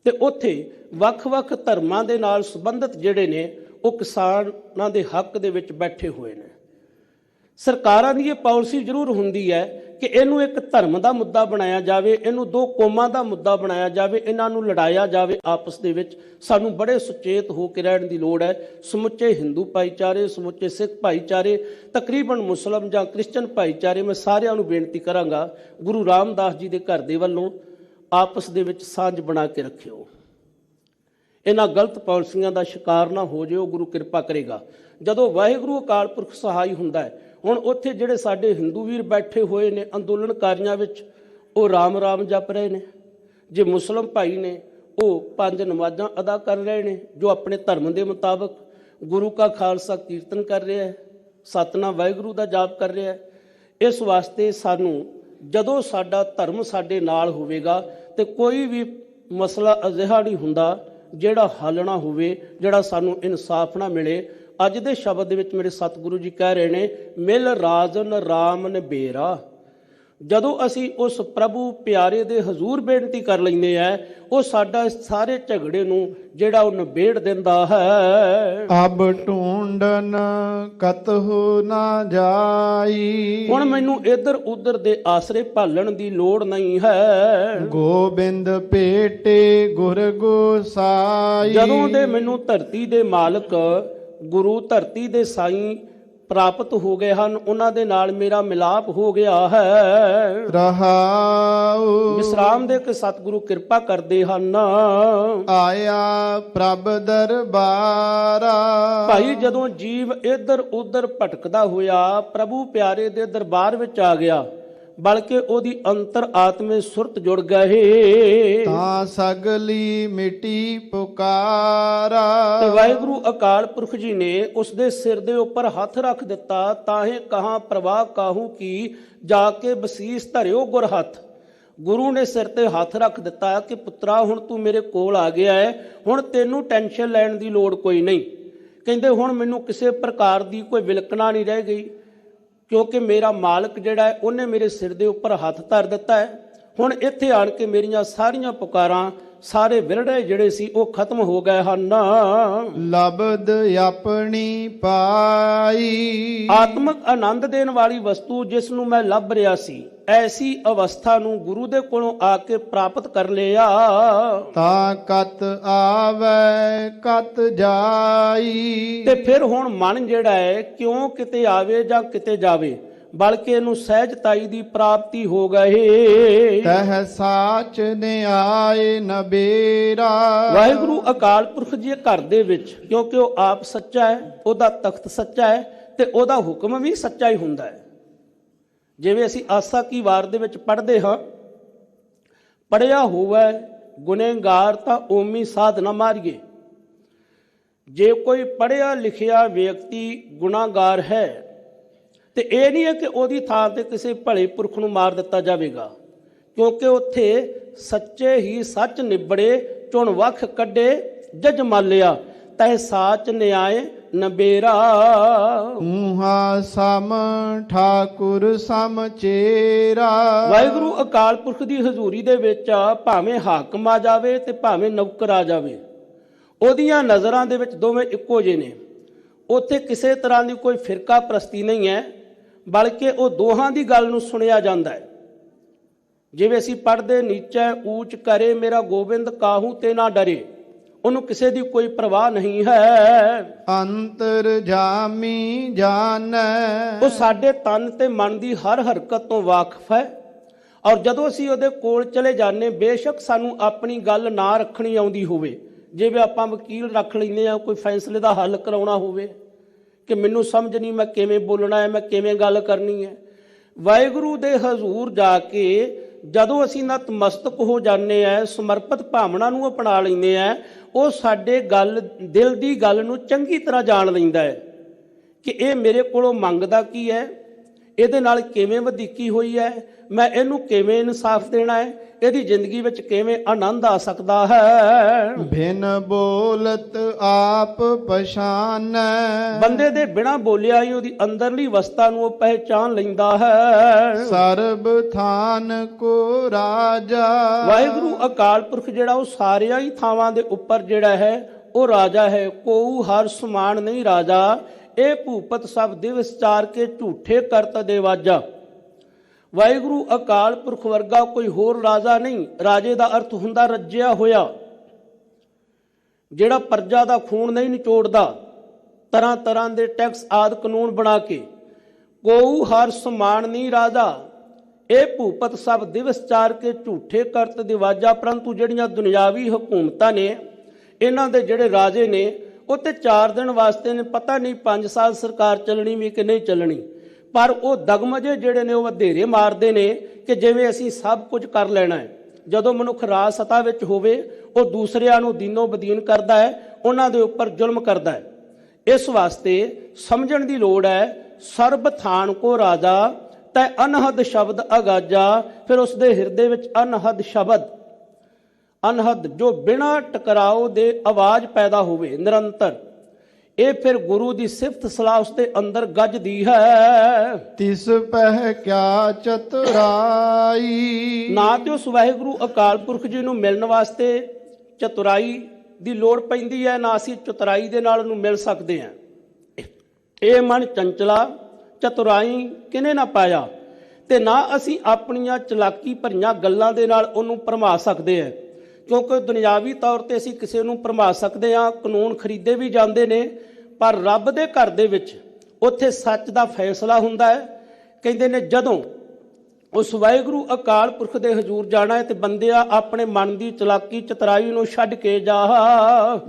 ਤੇ ਉੱਥੇ ਵੱਖ-ਵੱਖ ਧਰਮਾਂ ਦੇ ਨਾਲ ਸੰਬੰਧਿਤ ਜਿਹੜੇ ਨੇ ਉਹ ਕਿਸਾਨਾਂ ਦੇ ਹੱਕ ਦੇ ਵਿੱਚ ਬੈਠੇ ਹੋਏ ਨੇ। ਸਰਕਾਰਾਂ ਦੀ ਇਹ ਪਾਲਿਸੀ ਜ਼ਰੂਰ ਹੁੰਦੀ ਹੈ ਕਿ ਇਹਨੂੰ ਇੱਕ ਧਰਮ ਦਾ ਮੁੱਦਾ ਬਣਾਇਆ ਜਾਵੇ, ਇਹਨੂੰ ਦੋ ਕੌਮਾਂ ਦਾ ਮੁੱਦਾ ਬਣਾਇਆ ਜਾਵੇ, ਇਹਨਾਂ ਨੂੰ ਲੜਾਇਆ ਜਾਵੇ ਆਪਸ ਦੇ ਵਿੱਚ। ਸਾਨੂੰ ਬੜੇ ਸੁਚੇਤ ਹੋ ਕੇ ਰਹਿਣ ਦੀ ਲੋੜ ਹੈ। ਸਮੁੱਚੇ ਹਿੰਦੂ ਭਾਈਚਾਰੇ, ਸਮੁੱਚੇ ਸਿੱਖ ਭਾਈਚਾਰੇ, ਤਕਰੀਬਨ ਮੁਸਲਮ ਜਾਂ ਕ੍ਰਿਸਚਨ ਭਾਈਚਾਰੇ, ਮੈਂ ਸਾਰਿਆਂ ਨੂੰ ਬੇਨਤੀ ਕਰਾਂਗਾ, ਗੁਰੂ ਰਾਮਦਾਸ ਜੀ ਦੇ ਘਰ ਦੇ ਵੱਲੋਂ ਆਪਸ ਦੇ ਵਿੱਚ ਸਾਂਝ ਬਣਾ ਕੇ ਰੱਖਿਓ। ਇਹਨਾਂ ਗਲਤ ਪਾਲਿਸੀਆਂ ਦਾ ਸ਼ਿਕਾਰ ਨਾ ਹੋ ਜਿਓ, ਗੁਰੂ ਕਿਰਪਾ ਕਰੇਗਾ। ਜਦੋਂ ਵਾਹਿਗੁਰੂ ਅਕਾਲ ਪੁਰਖ ਸਹਾਈ ਹੁੰਦਾ ਹੈ, ਹੁਣ ਉੱਥੇ ਜਿਹੜੇ ਸਾਡੇ ਹਿੰਦੂ ਵੀਰ ਬੈਠੇ ਹੋਏ ਨੇ ਅੰਦੋਲਨਕਾਰੀਆਂ ਵਿੱਚ, ਉਹ ਰਾਮ ਰਾਮ ਜਪ ਰਹੇ ਨੇ। ਜੇ ਮੁਸਲਮ ਭਾਈ ਨੇ ਉਹ 5 ਨਮਾਜ਼ਾਂ ਅਦਾ ਕਰ ਰਹੇ ਨੇ ਜੋ ਆਪਣੇ ਧਰਮ ਦੇ ਮੁਤਾਬਕ, ਗੁਰੂ ਕਾ ਖਾਲਸਾ ਕੀਰਤਨ ਕਰ ਰਿਹਾ ਹੈ, ਸਤਨਾਮ ਵਾਹਿਗੁਰੂ ਦਾ ਜਾਪ ਕਰ ਰਿਹਾ ਹੈ। ਇਸ ਵਾਸਤੇ ਸਾਨੂੰ ਜਦੋਂ ਸਾਡਾ ਧਰਮ ਸਾਡੇ ਨਾਲ ਹੋਵੇਗਾ ਤੇ ਕੋਈ ਵੀ ਮਸਲਾ ਅਜਿਹਾ ਨਹੀਂ ਹੁੰਦਾ ਜਿਹੜਾ ਹੱਲ ਨਾ ਹੋਵੇ, ਜਿਹੜਾ ਸਾਨੂੰ ਇਨਸਾਫ ਨਾ ਮਿਲੇ। ਅੱਜ ਦੇ ਸ਼ਬਦ ਦੇ ਵਿੱਚ ਮੇਰੇ ਸਤਿਗੁਰੂ ਜੀ ਕਹਿ ਰਹੇ ਨੇ, ਮਿਲ ਰਾਜਨ ਰਾਮ ਨਿਬੇਰਾ। ਜਦੋਂ ਅਸੀਂ ਉਸ ਪ੍ਰਭੂ ਪਿਆਰੇ ਦੇ ਹਜ਼ੂਰ ਬੇਨਤੀ ਕਰ ਲੈਂਦੇ ਆ, ਉਹ ਸਾਡਾ ਸਾਰੇ ਝਗੜੇ ਨੂੰ ਜਿਹੜਾ ਉਹ ਨਿਬੇੜ ਦਿੰਦਾ ਹੈ। ਅਬ ਢੂੰਡਨ ਕਤਹੁ ਨਾ ਜਾਈ। ਹੁਣ ਮੈਨੂੰ ਇੱਧਰ ਉੱਧਰ ਦੇ ਆਸਰੇ ਭਾਲਣ ਦੀ ਲੋੜ ਨਹੀਂ ਹੈ। ਗੋਬਿੰਦ ਭੇਟੇ ਗੁਰ ਗੋਸਾਈ। ਜਦੋਂ ਦੇ ਮੈਨੂੰ ਧਰਤੀ ਦੇ ਮਾਲਕ ਗੁਰੂ ਧਰਤੀ ਦੇ ਸਾਈਂ ਪ੍ਰਾਪਤ ਹੋ ਗਏ ਹਨ, ਉਹਨਾਂ ਦੇ ਨਾਲ ਮੇਰਾ ਮਿਲਾਪ ਹੋ ਗਿਆ ਹੈ। ਰਹਾਉ ਵਿਸਰਾਮ ਦੇ ਕੇ ਸਤਿਗੁਰੂ ਕਿਰਪਾ ਕਰਦੇ ਹਨ। ਆਇਆ ਪ੍ਰਭ ਦਰਬਾਰਾ। ਭਾਈ ਜਦੋਂ ਜੀਵ ਇੱਧਰ ਉੱਧਰ ਭਟਕਦਾ ਹੋਇਆ ਪ੍ਰਭੂ ਪਿਆਰੇ ਦੇ ਦਰਬਾਰ ਵਿੱਚ ਆ ਗਿਆ, ਬਲਕਿ ਉਹਦੀ ਅੰਤਰ ਆਤਮੇ ਸੁਰਤ ਜੁੜ ਗਏ, ਤਾਂ ਸਗਲੀ ਮਿਟੀ ਪੁਕਾਰਾ। ਤੇ ਵਾਹਿਗੁਰੂ ਅਕਾਲ ਪੁਰਖ ਜੀ ਨੇ ਉਸ ਦੇ ਸਿਰ ਦੇ ਉੱਪਰ ਹੱਥ ਰੱਖ ਦਿੱਤਾ। ਤਾਹੇ ਕਹਾਂ ਪ੍ਰਵਾਹ ਕਾਹੂ ਕੀ, ਜਾ ਕੇ ਬਸੀਸ ਧਰਿਓ ਗੁਰ ਹੱਥ। ਗੁਰੂ ਨੇ ਸਿਰ ਤੇ ਹੱਥ ਰੱਖ ਦਿੱਤਾ ਕਿ ਪੁੱਤਰਾ ਹੁਣ ਤੂੰ ਮੇਰੇ ਕੋਲ ਆ ਗਿਆ ਹੈ, ਹੁਣ ਤੈਨੂੰ ਟੈਨਸ਼ਨ ਲੈਣ ਦੀ ਲੋੜ ਕੋਈ ਨਹੀਂ। ਕਹਿੰਦੇ ਹੁਣ ਮੈਨੂੰ ਕਿਸੇ ਪ੍ਰਕਾਰ ਦੀ ਕੋਈ ਵਿਲਕਣਾ ਨਹੀਂ ਰਹਿ ਗਈ, ਕਿਉਂਕਿ ਮੇਰਾ ਮਾਲਕ ਜਿਹੜਾ ਹੈ ਉਹਨੇ ਮੇਰੇ ਸਿਰ ਦੇ ਉੱਪਰ ਹੱਥ ਧਰ ਦਿੱਤਾ ਹੈ। ਹੁਣ ਇੱਥੇ ਆਣ ਕੇ ਮੇਰੀਆਂ ਸਾਰੀਆਂ ਪੁਕਾਰਾਂ, ਸਾਰੇ ਵਿਰੜੇ ਜਿਹੜੇ ਸੀ ਉਹ ਖਤਮ ਹੋ ਗਏ ਹਨ। ਲਬਦ ਆਪਣੀ ਪਾਈ। ਆਤਮਿਕ ਆਨੰਦ ਦੇਣ ਵਾਲੀ ਵਸਤੂ ਜਿਸ ਨੂੰ ਮੈਂ ਲੱਭ ਰਿਹਾ ਸੀ, ਐਸੀ ਅਵਸਥਾ ਨੂੰ ਗੁਰੂ ਦੇ ਕੋਲੋਂ ਆ ਕੇ ਪ੍ਰਾਪਤ ਕਰ ਲਿਆ। ਤਾਂ ਕਤ ਆਵੇ ਕਤ ਜਾਈ। ਤੇ ਫਿਰ ਹੁਣ ਮਨ ਜਿਹੜਾ ਹੈ ਕਿਉਂ ਕਿਤੇ ਆਵੇ ਜਾਂ ਕਿਤੇ ਜਾਵੇ, ਬਲਕਿ ਇਹਨੂੰ ਸਹਿਜਤਾਈ ਦੀ ਪ੍ਰਾਪਤੀ ਹੋ ਗਈ। ਤਹ ਸਾਚ ਨਿਆਏ ਨਬੇਰਾ। ਵਾਹਿਗੁਰੂ ਅਕਾਲ ਪੁਰਖ ਜੀ ਘਰ ਦੇ ਵਿੱਚ, ਕਿਉਂਕਿ ਉਹ ਆਪ ਸੱਚਾ ਹੈ, ਉਹਦਾ ਤਖਤ ਸੱਚਾ ਹੈ ਤੇ ਉਹਦਾ ਹੁਕਮ ਵੀ ਸੱਚਾ ਹੀ ਹੁੰਦਾ ਹੈ। ਜਿਵੇਂ ਅਸੀਂ ਆਸਾ ਕੀ ਵਾਰ ਦੇ ਵਿੱਚ ਪੜ੍ਹਦੇ ਹਾਂ, ਪੜਿਆ ਹੋਵੇ ਗੁਨੇਗਾਰ ਤਾਂ ਓਮੀ ਸਾਧ ਨਾ ਮਾਰੀਏ। ਜੇ ਕੋਈ ਪੜਿਆ ਲਿਖਿਆ ਵਿਅਕਤੀ ਗੁਨਾਹਗਾਰ ਹੈ ਤੇ ਇਹ ਨਹੀਂ ਹੈ ਕਿ ਉਹਦੀ ਥਾਂ ਤੇ ਕਿਸੇ ਭਲੇ ਪੁਰਖ ਨੂੰ ਮਾਰ ਦਿੱਤਾ ਜਾਵੇਗਾ, ਕਿਉਂਕਿ ਉੱਥੇ ਸੱਚੇ ਹੀ ਸੱਚ ਨਿਬੜੇ, ਚੁਣ ਵੱਖ ਕੱਢੇ ਜਜ ਮਾਲਿਆ। ਤੈ ਸਾਚ ਨਿਆਏ ਨਬੇਰਾ। ਊਹਾ ਸਮ ਠਾਕੁਰ ਸਮ ਚੇਰਾ। ਵਾਹਿਗੁਰੂ ਅਕਾਲ ਪੁਰਖ ਦੀ ਹਜ਼ੂਰੀ ਦੇ ਵਿੱਚ ਭਾਵੇਂ ਹਾਕਮ ਆ ਜਾਵੇ ਤੇ ਭਾਵੇਂ ਨੌਕਰ ਆ ਜਾਵੇ, ਉਹਦੀਆਂ ਨਜ਼ਰਾਂ ਦੇ ਵਿੱਚ ਦੋਵੇਂ ਇੱਕੋ ਜਿਹੇ ਨੇ। ਉੱਥੇ ਕਿਸੇ ਤਰ੍ਹਾਂ ਦੀ ਕੋਈ ਫਿਰਕਾ ਪ੍ਰਸਤੀ ਨਹੀਂ ਹੈ, ਬਲਕਿ ਉਹ ਦੋਹਾਂ ਦੀ ਗੱਲ ਨੂੰ ਸੁਣਿਆ ਜਾਂਦਾ ਹੈ। ਜਿਵੇਂ ਅਸੀਂ ਪੜ੍ਹਦੇ, ਨੀਚੇ ਊਚ ਕਰੇ ਮੇਰਾ ਗੋਬਿੰਦ ਕਾਹੂ ਤੇ ਨਾ ਡਰੇ। ਉਹਨੂੰ ਕਿਸੇ ਦੀ ਕੋਈ ਪਰਵਾਹ ਨਹੀਂ ਹੈ। ਅੰਤਰ ਜਾਮੀ ਜਾਣੈ। ਉਹ ਸਾਡੇ ਤਨ ਤੇ ਮਨ ਦੀ ਹਰ ਹਰਕਤ ਤੋਂ ਵਾਕਿਫ ਹੈ। ਔਰ ਜਦੋਂ ਅਸੀਂ ਉਹਦੇ ਕੋਲ ਚਲੇ ਜਾਂਦੇ, ਬੇਸ਼ੱਕ ਸਾਨੂੰ ਆਪਣੀ ਗੱਲ ਨਾ ਰੱਖਣੀ ਆਉਂਦੀ ਹੋਵੇ, ਜਿਵੇਂ ਆਪਾਂ ਵਕੀਲ ਰੱਖ ਲੈਂਦੇ ਹਾਂ, ਕੋਈ ਫੈਸਲੇ ਦਾ ਹੱਲ ਕਰਾਉਣਾ ਹੋਵੇ ਕਿ ਮੈਨੂੰ ਸਮਝ ਨਹੀਂ ਮੈਂ ਕਿਵੇਂ ਬੋਲਣਾ ਹੈ, ਮੈਂ ਕਿਵੇਂ ਗੱਲ ਕਰਨੀ ਹੈ, ਵਾਹਿਗੁਰੂ ਦੇ ਹਜ਼ੂਰ ਜਾ ਕੇ ਜਦੋਂ ਅਸੀਂ ਨਤਮਸਤਕ ਹੋ ਜਾਂਦੇ ਆ, ਸਮਰਪਿਤ ਭਾਵਨਾ ਨੂੰ ਅਪਣਾ ਲੈਂਦੇ ਆ, ਉਹ ਸਾਡੇ ਦਿਲ ਦੀ ਗੱਲ ਨੂੰ ਚੰਗੀ ਤਰ੍ਹਾਂ ਜਾਣ ਲੈਂਦਾ ਹੈ ਕਿ ਇਹ ਮੇਰੇ ਕੋਲੋਂ ਮੰਗਦਾ ਕੀ ਹੈ, ਇਹਦੇ ਨਾਲ ਕਿਵੇਂ ਵਧੀਕੀ ਹੋਈ ਹੈ, ਮੈਂ ਇਹਨੂੰ ਕਿਵੇਂ ਇਨਸਾਫ ਦੇਣਾ ਹੈ, ਇਹਦੀ ਜ਼ਿੰਦਗੀ ਵਿੱਚ ਕਿਵੇਂ ਆਨੰਦ ਆ ਸਕਦਾ ਹੈ। ਬਿਨ ਬੋਲਤ ਆਪ ਪਛਾਨੈ, ਬੰਦੇ ਦੇ ਬਿਨਾਂ ਬੋਲਿਆ ਹੀ ਉਹਦੀ ਅੰਦਰਲੀ ਅਵਸਥਾ ਨੂੰ ਉਹ ਪਹਿਚਾਨ ਲੈਂਦਾ ਹੈ। ਸਰਬ ਥਾਨ ਕੋ ਰਾਜਾ, ਵਾਹਿਗੁਰੂ ਅਕਾਲ ਪੁਰਖ ਜਿਹੜਾ ਉਹ ਸਾਰਿਆਂ ਹੀ ਥਾਵਾਂ ਦੇ ਉੱਪਰ ਜਿਹੜਾ ਹੈ ਉਹ ਰਾਜਾ ਹੈ। ਕੋਊ ਹਰ ਸਮਾਨ ਨਹੀਂ ਰਾਜਾ, ਇਹ ਭੂਪਤ ਸਭ ਦਿਵਸ ਚਾਰ ਕੇ ਝੂਠੇ ਕਰਤ ਦੇ ਵਾਜਾ। ਵਾਹਿਗੁਰੂ ਅਕਾਲ ਪੁਰਖ ਵਰਗਾ ਕੋਈ ਹੋਰ ਰਾਜਾ ਨਹੀਂ। ਰਾਜੇ ਦਾ ਅਰਥ ਹੁੰਦਾ ਰੱਜਿਆ ਹੋਇਆ, ਜਿਹੜਾ ਪ੍ਰਜਾ ਦਾ ਖੂਨ ਨਹੀਂ ਨਿਚੋੜਦਾ, ਤਰ੍ਹਾਂ ਤਰ੍ਹਾਂ ਦੇ ਟੈਕਸ ਆਦਿ ਕਾਨੂੰਨ ਬਣਾ ਕੇ। ਕੋਊ ਹਰ ਸਮਾਨ ਨਹੀਂ ਰਾਜਾ, ਇਹ ਭੂਪਤ ਸਭ ਦਿਵਸ ਚਾਰ ਕੇ ਝੂਠੇ ਕਰਤ ਦੇ ਵਾਜਾ। ਪਰੰਤੂ ਜਿਹੜੀਆਂ ਦੁਨਿਆਵੀ ਹਕੂਮਤਾਂ ਨੇ, ਇਹਨਾਂ ਦੇ ਜਿਹੜੇ ਰਾਜੇ ਨੇ, ਉਹ ਤੇ 4 ਦਿਨ ਵਾਸਤੇ ਨੇ, ਪਤਾ ਨਹੀਂ 5 ਸਾਲ ਸਰਕਾਰ ਚੱਲਣੀ ਵੀ ਕਿ ਨਹੀਂ ਚੱਲਣੀ, ਪਰ ਉਹ ਦਗਮਜੇ ਜਿਹੜੇ ਨੇ ਉਹ ਵਧੇਰੇ ਮਾਰਦੇ ਨੇ ਕਿ ਜਿਵੇਂ ਅਸੀਂ ਸਭ ਕੁਝ ਕਰ ਲੈਣਾ ਹੈ। ਜਦੋਂ ਮਨੁੱਖ ਰਾਜ ਸੱਤਾ ਵਿੱਚ ਹੋਵੇ, ਉਹ ਦੂਸਰਿਆਂ ਨੂੰ ਦੀਨੋ ਬਦੀਨ ਕਰਦਾ ਹੈ, ਉਹਨਾਂ ਦੇ ਉੱਪਰ ਜ਼ੁਲਮ ਕਰਦਾ ਹੈ। ਇਸ ਵਾਸਤੇ ਸਮਝਣ ਦੀ ਲੋੜ ਹੈ, ਸਰਬ ਥਾਨ ਕੋ ਰਾਜਾ ਤੈ ਅਨਹਦ ਸ਼ਬਦ ਅਗਾਜਾ। ਫਿਰ ਉਸ ਦੇ ਹਿਰਦੇ ਵਿੱਚ ਅਨਹਦ ਸ਼ਬਦ, ਅਨਹਦ ਜੋ ਬਿਨਾਂ ਟਕਰਾਓ ਦੇ ਆਵਾਜ਼ ਪੈਦਾ ਹੋਵੇ ਨਿਰੰਤਰ, ਇਹ ਫਿਰ ਗੁਰੂ ਦੀ ਸਿਫਤ ਸਲਾਹ ਉਸ ਦੇ ਅੰਦਰ ਗੱਜਦੀ ਹੈ। ਤਿਸ ਪਹਿ ਕਿਆ ਚਤੁਰਾਈ, ਨਾ ਤੇ ਉਸ ਵਾਹਿਗੁਰੂ ਅਕਾਲ ਪੁਰਖ ਜੀ ਨੂੰ ਮਿਲਣ ਵਾਸਤੇ ਚਤੁਰਾਈ ਦੀ ਲੋੜ ਪੈਂਦੀ ਹੈ, ਨਾ ਅਸੀਂ ਚਤੁਰਾਈ ਦੇ ਨਾਲ ਉਹਨੂੰ ਮਿਲ ਸਕਦੇ ਹਾਂ। ਇਹ ਮਨ ਚੰਚਲਾ ਚਤੁਰਾਈ ਕਿਨੇ ਨਾ ਪਾਇਆ, ਤੇ ਨਾ ਅਸੀਂ ਆਪਣੀਆਂ ਚਲਾਕੀ ਭਰੀਆਂ ਗੱਲਾਂ ਦੇ ਨਾਲ ਉਹਨੂੰ ਭਰਮਾ ਸਕਦੇ ਹਾਂ। ਕਿਉਂਕਿ ਦੁਨਿਆਵੀ ਤੌਰ ਤੇ ਅਸੀਂ ਕਿਸੇ ਨੂੰ ਭਰਮਾ ਸਕਦੇ ਹਾਂ, ਕਾਨੂੰਨ ਖਰੀਦੇ ਵੀ ਜਾਂਦੇ ਨੇ, ਪਰ ਰੱਬ ਦੇ ਘਰ ਦੇ ਵਿੱਚ ਉੱਥੇ ਸੱਚ ਦਾ ਫੈਸਲਾ ਹੁੰਦਾ ਹੈ। ਕਹਿੰਦੇ ਨੇ ਜਦੋਂ ਉਸ ਵਾਹਿਗੁਰੂ ਅਕਾਲ ਪੁਰਖ ਦੇ ਹਜ਼ੂਰ ਜਾਣਾ ਹੈ ਤੇ ਬੰਦਿਆ ਆਪਣੇ ਮਨ ਦੀ ਚਲਾਕੀ ਚਤਰਾਈ ਨੂੰ ਛੱਡ ਕੇ ਜਾ।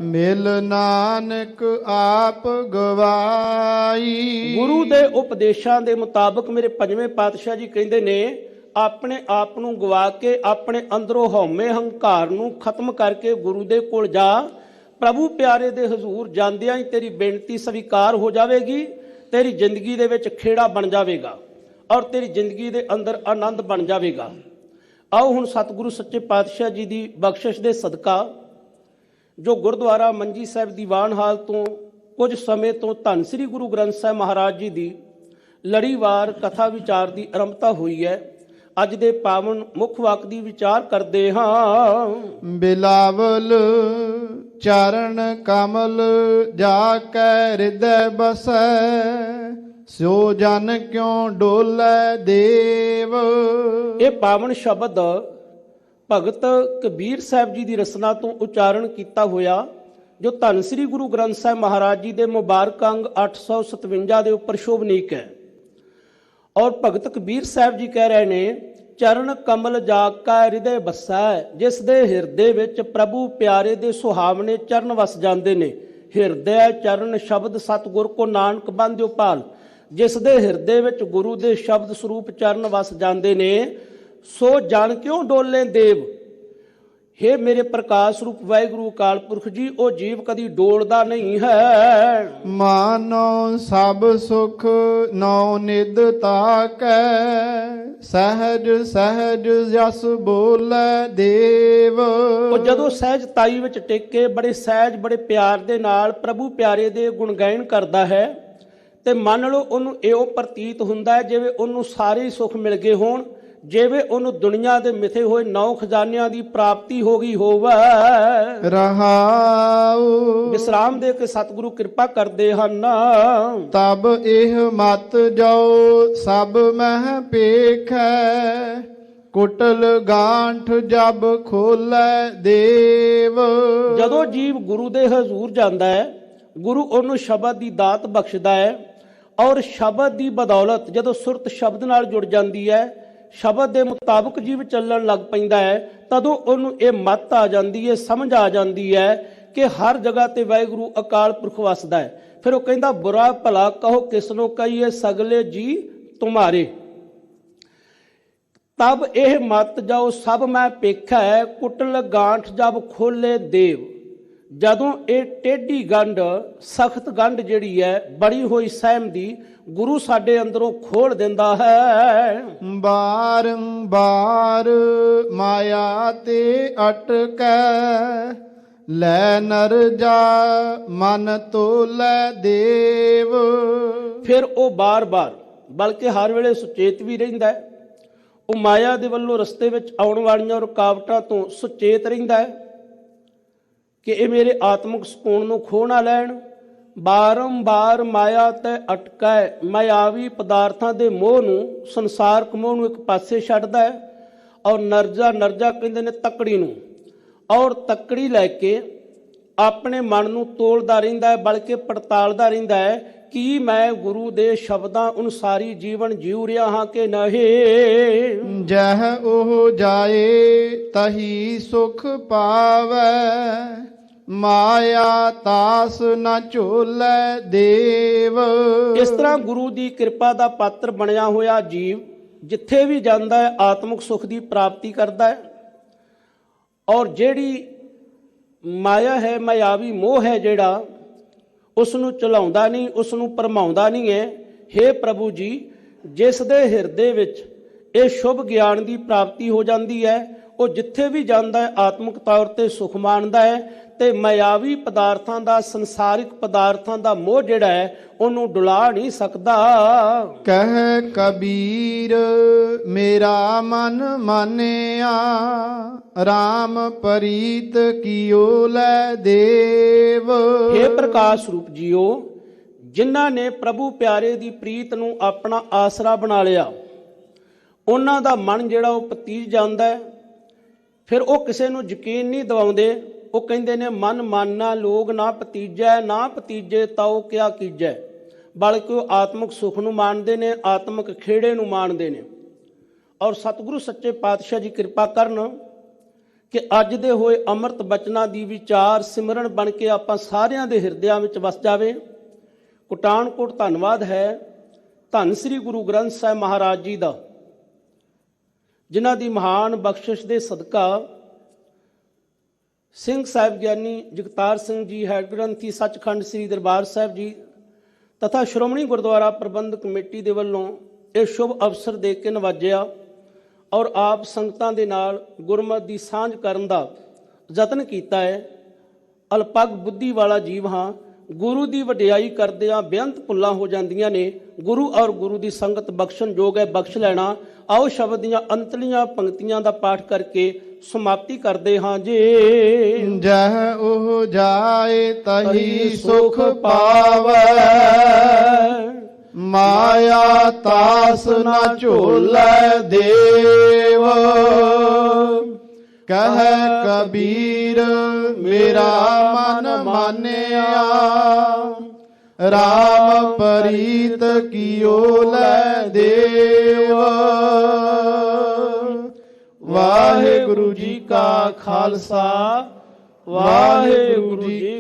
ਮਿਲ ਨਾਨਕ ਆਪ ਗਵਾਈ, ਗੁਰੂ ਦੇ ਉਪਦੇਸ਼ਾਂ ਦੇ ਮੁਤਾਬਕ ਮੇਰੇ ਪੰਜਵੇਂ ਪਾਤਸ਼ਾਹ ਜੀ ਕਹਿੰਦੇ ਨੇ, ਆਪਣੇ ਆਪ ਨੂੰ ਗਵਾ ਕੇ ਆਪਣੇ ਅੰਦਰੋਂ ਹਉਮੈ ਹੰਕਾਰ ਨੂੰ ਖਤਮ ਕਰਕੇ ਗੁਰੂ ਦੇ ਕੋਲ ਜਾ। ਪ੍ਰਭੂ ਪਿਆਰੇ ਦੇ ਹਜ਼ੂਰ ਜਾਂਦਿਆਂ ਹੀ ਤੇਰੀ ਬੇਨਤੀ ਸਵੀਕਾਰ ਹੋ ਜਾਵੇਗੀ, ਤੇਰੀ ਜ਼ਿੰਦਗੀ ਦੇ ਵਿੱਚ ਖੇੜਾ ਬਣ ਜਾਵੇਗਾ ਔਰ ਤੇਰੀ ਜ਼ਿੰਦਗੀ ਦੇ ਅੰਦਰ ਆਨੰਦ ਬਣ ਜਾਵੇਗਾ। ਆਓ ਹੁਣ ਸਤਿਗੁਰੂ ਸੱਚੇ ਪਾਤਸ਼ਾਹ ਜੀ ਦੀ ਬਖਸ਼ਿਸ਼ ਦੇ ਸਦਕਾ, ਜੋ ਗੁਰਦੁਆਰਾ ਮੰਜੀ ਸਾਹਿਬ ਦੀਵਾਨ ਹਾਲ ਤੋਂ ਕੁਝ ਸਮੇਂ ਤੋਂ ਧੰਨ ਸ੍ਰੀ ਗੁਰੂ ਗ੍ਰੰਥ ਸਾਹਿਬ ਮਹਾਰਾਜ ਜੀ ਦੀ ਲੜੀਵਾਰ ਕਥਾ ਵਿਚਾਰ ਦੀ ਆਰੰਭਤਾ ਹੋਈ ਹੈ। ਅੱਜ ਦੇ ਪਾਵਨ ਮੁੱਖ ਵਾਕ ਦੀ ਵਿਚਾਰ ਕਰਦੇ ਹਾਂ। ਬਿਲਾਵਲ ਚਰਨ ਕਮਲ ਜਾ ਕੈ ਹਿਰਦੈ ਬਸੈ, ਸੋ ਜਨ ਕਿਉ ਡੋਲੇ ਦੇਵ। ਇਹ ਪਾਵਨ ਸ਼ਬਦ ਭਗਤ ਕਬੀਰ ਸਾਹਿਬ ਜੀ ਦੀ ਰਸਨਾ ਤੋਂ ਉਚਾਰਨ ਕੀਤਾ ਹੋਇਆ, ਜੋ ਧੰਨ ਸ੍ਰੀ ਗੁਰੂ ਗ੍ਰੰਥ ਸਾਹਿਬ ਮਹਾਰਾਜ ਜੀ ਦੇ ਮੁਬਾਰਕ ਅੰਗ 857 ਦੇ ਉੱਪਰ ਸ਼ੋਭਨੀਕ ਹੈ। ਔਰ ਭਗਤ ਕਬੀਰ ਸਾਹਿਬ ਜੀ ਕਹਿ ਰਹੇ ਨੇ, ਚਰਨ ਕਮਲ ਜਾ ਕੈ ਹਿਰਦੇ ਬਸੈ, ਜਿਸ ਦੇ ਹਿਰਦੇ ਵਿੱਚ ਪ੍ਰਭੂ ਪਿਆਰੇ ਦੇ ਸੁਹਾਵਣੇ ਚਰਨ ਵਸ ਜਾਂਦੇ ਨੇ। ਹਿਰਦੈ ਚਰਨ ਸ਼ਬਦ ਸਤਿਗੁਰ ਕੋ ਨਾਨਕ ਬੰਧਿਓ ਪਾਲ, ਜਿਸ ਦੇ ਹਿਰਦੇ ਵਿੱਚ ਗੁਰੂ ਦੇ ਸ਼ਬਦ ਸਰੂਪ ਚਰਨ ਵਸ ਜਾਂਦੇ ਨੇ, ਸੋ ਜਨ ਕਿਉਂ ਡੋਲੇ ਦੇਵ। ਹੇ ਮੇਰੇ ਪ੍ਰਕਾਸ਼ ਰੂਪ ਵਾਹਿਗੁਰੂ ਅਕਾਲ ਪੁਰਖ ਜੀ, ਉਹ ਜੀਵ ਕਦੀ ਡੋਲਦਾ ਨਹੀਂ ਹੈ। ਮਾਨੋ ਸਭ ਸੁਖ ਨੌ ਨਿਦ ਤਾਕੈ, ਸਹਿਜ ਸਹਿਜ ਜਸ ਬੋਲੇ ਦੇਵ। ਉਹ ਜਦੋਂ ਸਹਿਜਤਾਈ ਵਿੱਚ ਟਿਕ ਕੇ ਬੜੇ ਸਹਿਜ ਬੜੇ ਪਿਆਰ ਦੇ ਨਾਲ ਪ੍ਰਭੂ ਪਿਆਰੇ ਦੇ ਗੁਣਗਾਇਨ ਕਰਦਾ ਹੈ, ਤੇ ਮੰਨ ਲਓ ਉਹਨੂੰ ਇਹੋ ਪ੍ਰਤੀਤ ਹੁੰਦਾ ਹੈ ਜਿਵੇਂ ਉਹਨੂੰ ਸਾਰੇ ਸੁੱਖ ਮਿਲ ਗਏ ਹੋਣ, ਜਿਵੇਂ ਉਹਨੂੰ ਦੁਨੀਆ ਦੇ ਮਿਥੇ ਹੋਏ 9 ਖਜ਼ਾਨਿਆਂ ਦੀ ਪ੍ਰਾਪਤੀ ਹੋ ਗਈ ਹੋਵੇ। ਰਹਾਉ ਵਿਸਰਾਮ ਦੇ ਕੇ ਸਤਿਗੁਰੂ ਕਿਰਪਾ ਕਰਦੇ ਹਨ। ਤਬ ਇਹ ਮਤ ਜਾਓ ਸਭ ਮਹਿ ਪੇਖੈ, ਕੁਟਲ ਗਾਂਠ ਜਬ ਖੋਲੇ ਦੇਵ। ਜਦੋਂ ਜੀਵ ਗੁਰੂ ਦੇ ਹਜ਼ੂਰ ਜਾਂਦਾ ਹੈ, ਗੁਰੂ ਉਹਨੂੰ ਸ਼ਬਦ ਦੀ ਦਾਤ ਬਖਸ਼ਦਾ ਹੈ, ਔਰ ਸ਼ਬਦ ਦੀ ਬਦੌਲਤ ਜਦੋਂ ਸੁਰਤ ਸ਼ਬਦ ਨਾਲ ਜੁੜ ਜਾਂਦੀ ਹੈ, ਸ਼ਬਦ ਦੇ ਮੁਤਾਬਕ ਜੀਵ ਚੱਲਣ ਲੱਗ ਪੈਂਦਾ ਹੈ, ਤਦੋਂ ਉਹਨੂੰ ਇਹ ਮੱਤ ਆ ਜਾਂਦੀ ਹੈ, ਸਮਝ ਆ ਜਾਂਦੀ ਹੈ ਕਿ ਹਰ ਜਗ੍ਹਾ ਤੇ ਵਾਹਿਗੁਰੂ ਅਕਾਲ ਪੁਰਖ ਵਸਦਾ ਹੈ। ਫਿਰ ਉਹ ਕਹਿੰਦਾ, ਬੁਰਾ ਭਲਾ ਕਹੋ ਕਿਸਨੂੰ ਕਹੀਏ, ਸਗਲੇ ਜੀ ਤੁਮਾਰੇ। ਤਬ ਇਹ ਮਤ ਜਾਓ ਸਭ ਮੈਂ ਪੇਖਾ ਹੈ, ਕੁਟਲ ਗਾਂਠ ਜਬ ਖੋਲੇ ਦੇਵ। ਜਦੋਂ ਇਹ ਟੇਢੀ ਗੰਢ ਸਖਤ ਗੰਢ ਜਿਹੜੀ ਹੈ ਬੜੀ ਹੋਈ ਸਹਿਮ ਦੀ ਗੁਰੂ ਸਾਡੇ ਅੰਦਰੋਂ ਖੋਲ ਦਿੰਦਾ ਹੈ। ਬਾਰੰਬਾਰ ਮਾਇਆ ਤੇ ਅਟਕੈ, ਲੈ ਨਰ ਜਾ ਮਨ ਤੋਲੈ ਦੇਵ। ਫਿਰ ਉਹ ਬਾਰ-ਬਾਰ ਬਲਕਿ ਹਰ ਵੇਲੇ ਸੁਚੇਤ ਵੀ ਰਹਿੰਦਾ ਹੈ। ਉਹ ਮਾਇਆ ਦੇ ਵੱਲੋਂ ਰਸਤੇ ਵਿੱਚ ਆਉਣ ਵਾਲੀਆਂ ਰੁਕਾਵਟਾਂ ਤੋਂ ਸੁਚੇਤ ਰਹਿੰਦਾ ਹੈ ਕਿ ਇਹ ਮੇਰੇ ਆਤਮਿਕ ਸਕੂਨ ਨੂੰ ਖੋਹ ਨਾ ਲੈਣ। ਬਾਰੰਬਾਰ ਮਾਇਆ ਤੇ ਅਟਕੈ, ਮਾਇਆਵੀ ਪਦਾਰਥਾਂ ਦੇ ਮੋਹ ਨੂੰ, ਸੰਸਾਰਕ ਮੋਹ ਨੂੰ ਇੱਕ ਪਾਸੇ ਛੱਡਦਾ ਹੈ। ਔਰ ਨਰਜਾ ਕਹਿੰਦੇ ਨੇ ਤੱਕੜੀ ਨੂੰ, ਔਰ ਤੱਕੜੀ ਲੈ ਕੇ ਆਪਣੇ ਮਨ ਨੂੰ ਤੋਲਦਾ ਰਹਿੰਦਾ ਹੈ, ਬਲਕਿ ਪੜਤਾਲਦਾ ਰਹਿੰਦਾ ਹੈ ਕਿ ਮੈਂ ਗੁਰੂ ਦੇ ਸ਼ਬਦਾਂ ਅਨੁਸਾਰੀ ਜੀਵਨ ਜੀਉ ਰਿਹਾ ਹਾਂ ਕਿ ਨਹੀਂ। ਜਹ ਉਹ ਜਾਏ ਤਹੀ ਸੁਖ ਪਾਵੈ, ਮਾਇਆ ਤਾਸ ਨਾ ਝੋਲੈ ਦੇਵ। ਇਸ ਤਰ੍ਹਾਂ ਗੁਰੂ ਦੀ ਕਿਰਪਾ ਦਾ ਪਾਤਰ ਬਣਿਆ ਹੋਇਆ ਜੀਵ ਜਿੱਥੇ ਵੀ ਜਾਂਦਾ ਹੈ ਆਤਮਿਕ ਸੁਖ ਦੀ ਪ੍ਰਾਪਤੀ ਕਰਦਾ ਹੈ। ਔਰ ਜਿਹੜੀ ਮਾਇਆ ਹੈ, ਮਾਇਆਵੀ ਮੋਹ ਹੈ ਜਿਹੜਾ, ਉਸ ਨੂੰ ਚਲਾਉਂਦਾ ਨਹੀਂ, ਉਸ ਨੂੰ ਭਰਮਾਉਂਦਾ ਨਹੀਂ ਹੈ। ਹੇ ਪ੍ਰਭੂ ਜੀ, ਜਿਸ ਦੇ ਹਿਰਦੇ ਵਿੱਚ ਇਹ ਸ਼ੁਭ ਗਿਆਨ ਦੀ ਪ੍ਰਾਪਤੀ ਹੋ ਜਾਂਦੀ ਹੈ, ਉਹ ਜਿੱਥੇ ਵੀ ਜਾਂਦਾ ਹੈ ਆਤਮਿਕ ਤੌਰ ਤੇ ਸੁਖ ਮਾਣਦਾ ਹੈ ਤੇ ਮਾਇਆਵੀ ਪਦਾਰਥਾਂ ਦਾ, ਸੰਸਾਰਿਕ ਪਦਾਰਥਾਂ ਦਾ ਮੋਹ ਜਿਹੜਾ ਹੈ ਉਹਨੂੰ ਡੁਲਾ ਨਹੀਂ ਸਕਦਾ। ਕਹਿ ਕਬੀਰ ਮੇਰਾ ਮਨ ਮਾਨਿਆ, RAM ਪ੍ਰੀਤ ਕੀਓ ਲੈ ਦੇਵ। हे ਪ੍ਰਕਾਸ਼ ਰੂਪ ਜੀਓ, ਜਿਨ੍ਹਾਂ ਨੇ ਪ੍ਰਭੂ ਪਿਆਰੇ ਦੀ ਪ੍ਰੀਤ ਨੂੰ ਆਪਣਾ ਆਸਰਾ ਬਣਾ ਲਿਆ, ਉਹਨਾਂ ਦਾ ਮਨ ਜਿਹੜਾ ਉਹ ਪਤੀਜ ਜਾਂਦਾ ਹੈ। ਫਿਰ ਉਹ ਕਿਸੇ ਨੂੰ ਯਕੀਨ ਨਹੀਂ ਦਿਵਾਉਂਦੇ। ਉਹ ਕਹਿੰਦੇ ਨੇ ਮਨ ਮਾਨਾ ਲੋਗ ਨਾ ਪਤੀਜੈ, ਨਾ ਪਤੀਜੇ ਤਾਉ ਕਿਆ ਕੀਜੈ। ਬਲਕਿ ਉਹ ਆਤਮਿਕ ਸੁਖ ਨੂੰ ਮਾਣਦੇ ਨੇ, ਆਤਮਿਕ ਖੇੜੇ ਨੂੰ ਮਾਣਦੇ ਨੇ। ਔਰ ਸਤਿਗੁਰੂ ਸੱਚੇ ਪਾਤਸ਼ਾਹ ਜੀ ਕਿਰਪਾ ਕਰਨ ਕਿ ਅੱਜ ਦੇ ਹੋਏ ਅੰਮ੍ਰਿਤ ਬਚਨਾਂ ਦੀ ਵਿਚਾਰ ਸਿਮਰਨ ਬਣ ਕੇ ਆਪਾਂ ਸਾਰਿਆਂ ਦੇ ਹਿਰਦਿਆਂ ਵਿੱਚ ਵਸ ਜਾਵੇ। ਕੋਟਾਨ ਕੋਟ ਧੰਨਵਾਦ ਹੈ ਧੰਨ ਸ੍ਰੀ ਗੁਰੂ ਗ੍ਰੰਥ ਸਾਹਿਬ ਮਹਾਰਾਜ ਜੀ ਦਾ, ਜਿਨ੍ਹਾਂ ਦੀ ਮਹਾਨ ਬਖਸ਼ਿਸ਼ ਦੇ ਸਦਕਾ ਸਿੰਘ ਸਾਹਿਬ ਗਿਆਨੀ ਜਗਤਾਰ ਸਿੰਘ ਜੀ, ਹੈਡ ਗ੍ਰੰਥੀ ਸੱਚਖੰਡ ਸ੍ਰੀ ਦਰਬਾਰ ਸਾਹਿਬ ਜੀ ਤਥਾ ਸ਼੍ਰੋਮਣੀ ਗੁਰਦੁਆਰਾ ਪ੍ਰਬੰਧਕ ਕਮੇਟੀ ਦੇ ਵੱਲੋਂ ਇਹ ਸ਼ੁਭ ਅਵਸਰ ਦੇ ਕੇ ਨਵਾਜਿਆ ਔਰ ਆਪ ਸੰਗਤਾਂ ਦੇ ਨਾਲ ਗੁਰਮਤਿ ਦੀ ਸਾਂਝ ਕਰਨ ਦਾ ਯਤਨ ਕੀਤਾ ਹੈ। ਅਲਪਗ ਬੁੱਧੀ ਵਾਲਾ ਜੀਵ ਹਾਂ, ਗੁਰੂ ਦੀ ਵਡਿਆਈ ਕਰਦਿਆਂ ਬੇਅੰਤ ਭੁੱਲਾਂ ਹੋ ਜਾਂਦੀਆਂ ਨੇ। ਗੁਰੂ ਔਰ ਗੁਰੂ ਦੀ ਸੰਗਤ ਬਖਸ਼ਣ ਯੋਗ ਹੈ, ਬਖਸ਼ ਲੈਣਾ। ਆਓ ਸ਼ਬਦ ਦੀਆਂ ਅੰਤਲੀਆਂ ਪੰਕਤੀਆਂ ਦਾ ਪਾਠ ਕਰਕੇ ਸਮਾਪਤੀ ਕਰਦੇ ਹਾਂ ਜੀ। ਜਹ ਉਹ ਜਾਏ ਤਹੀ ਸੁਖ ਪਾਵੈ, ਮਾਇਆ ਤਾਸ ਨਾ ਝੋਲੈ ਦੇਵ। ਕਹਿ ਕਬੀਰ ਮੇਰਾ ਮਨ ਮਾਨਿਆ, RAM ਪ੍ਰੀਤ ਕੀਓ ਲੈ ਦੇਵ। ਵਾਹਿਗੁਰੂ ਜੀ ਕਾ ਖਾਲਸਾ, ਵਾਹਿਗੁਰੂ ਜੀ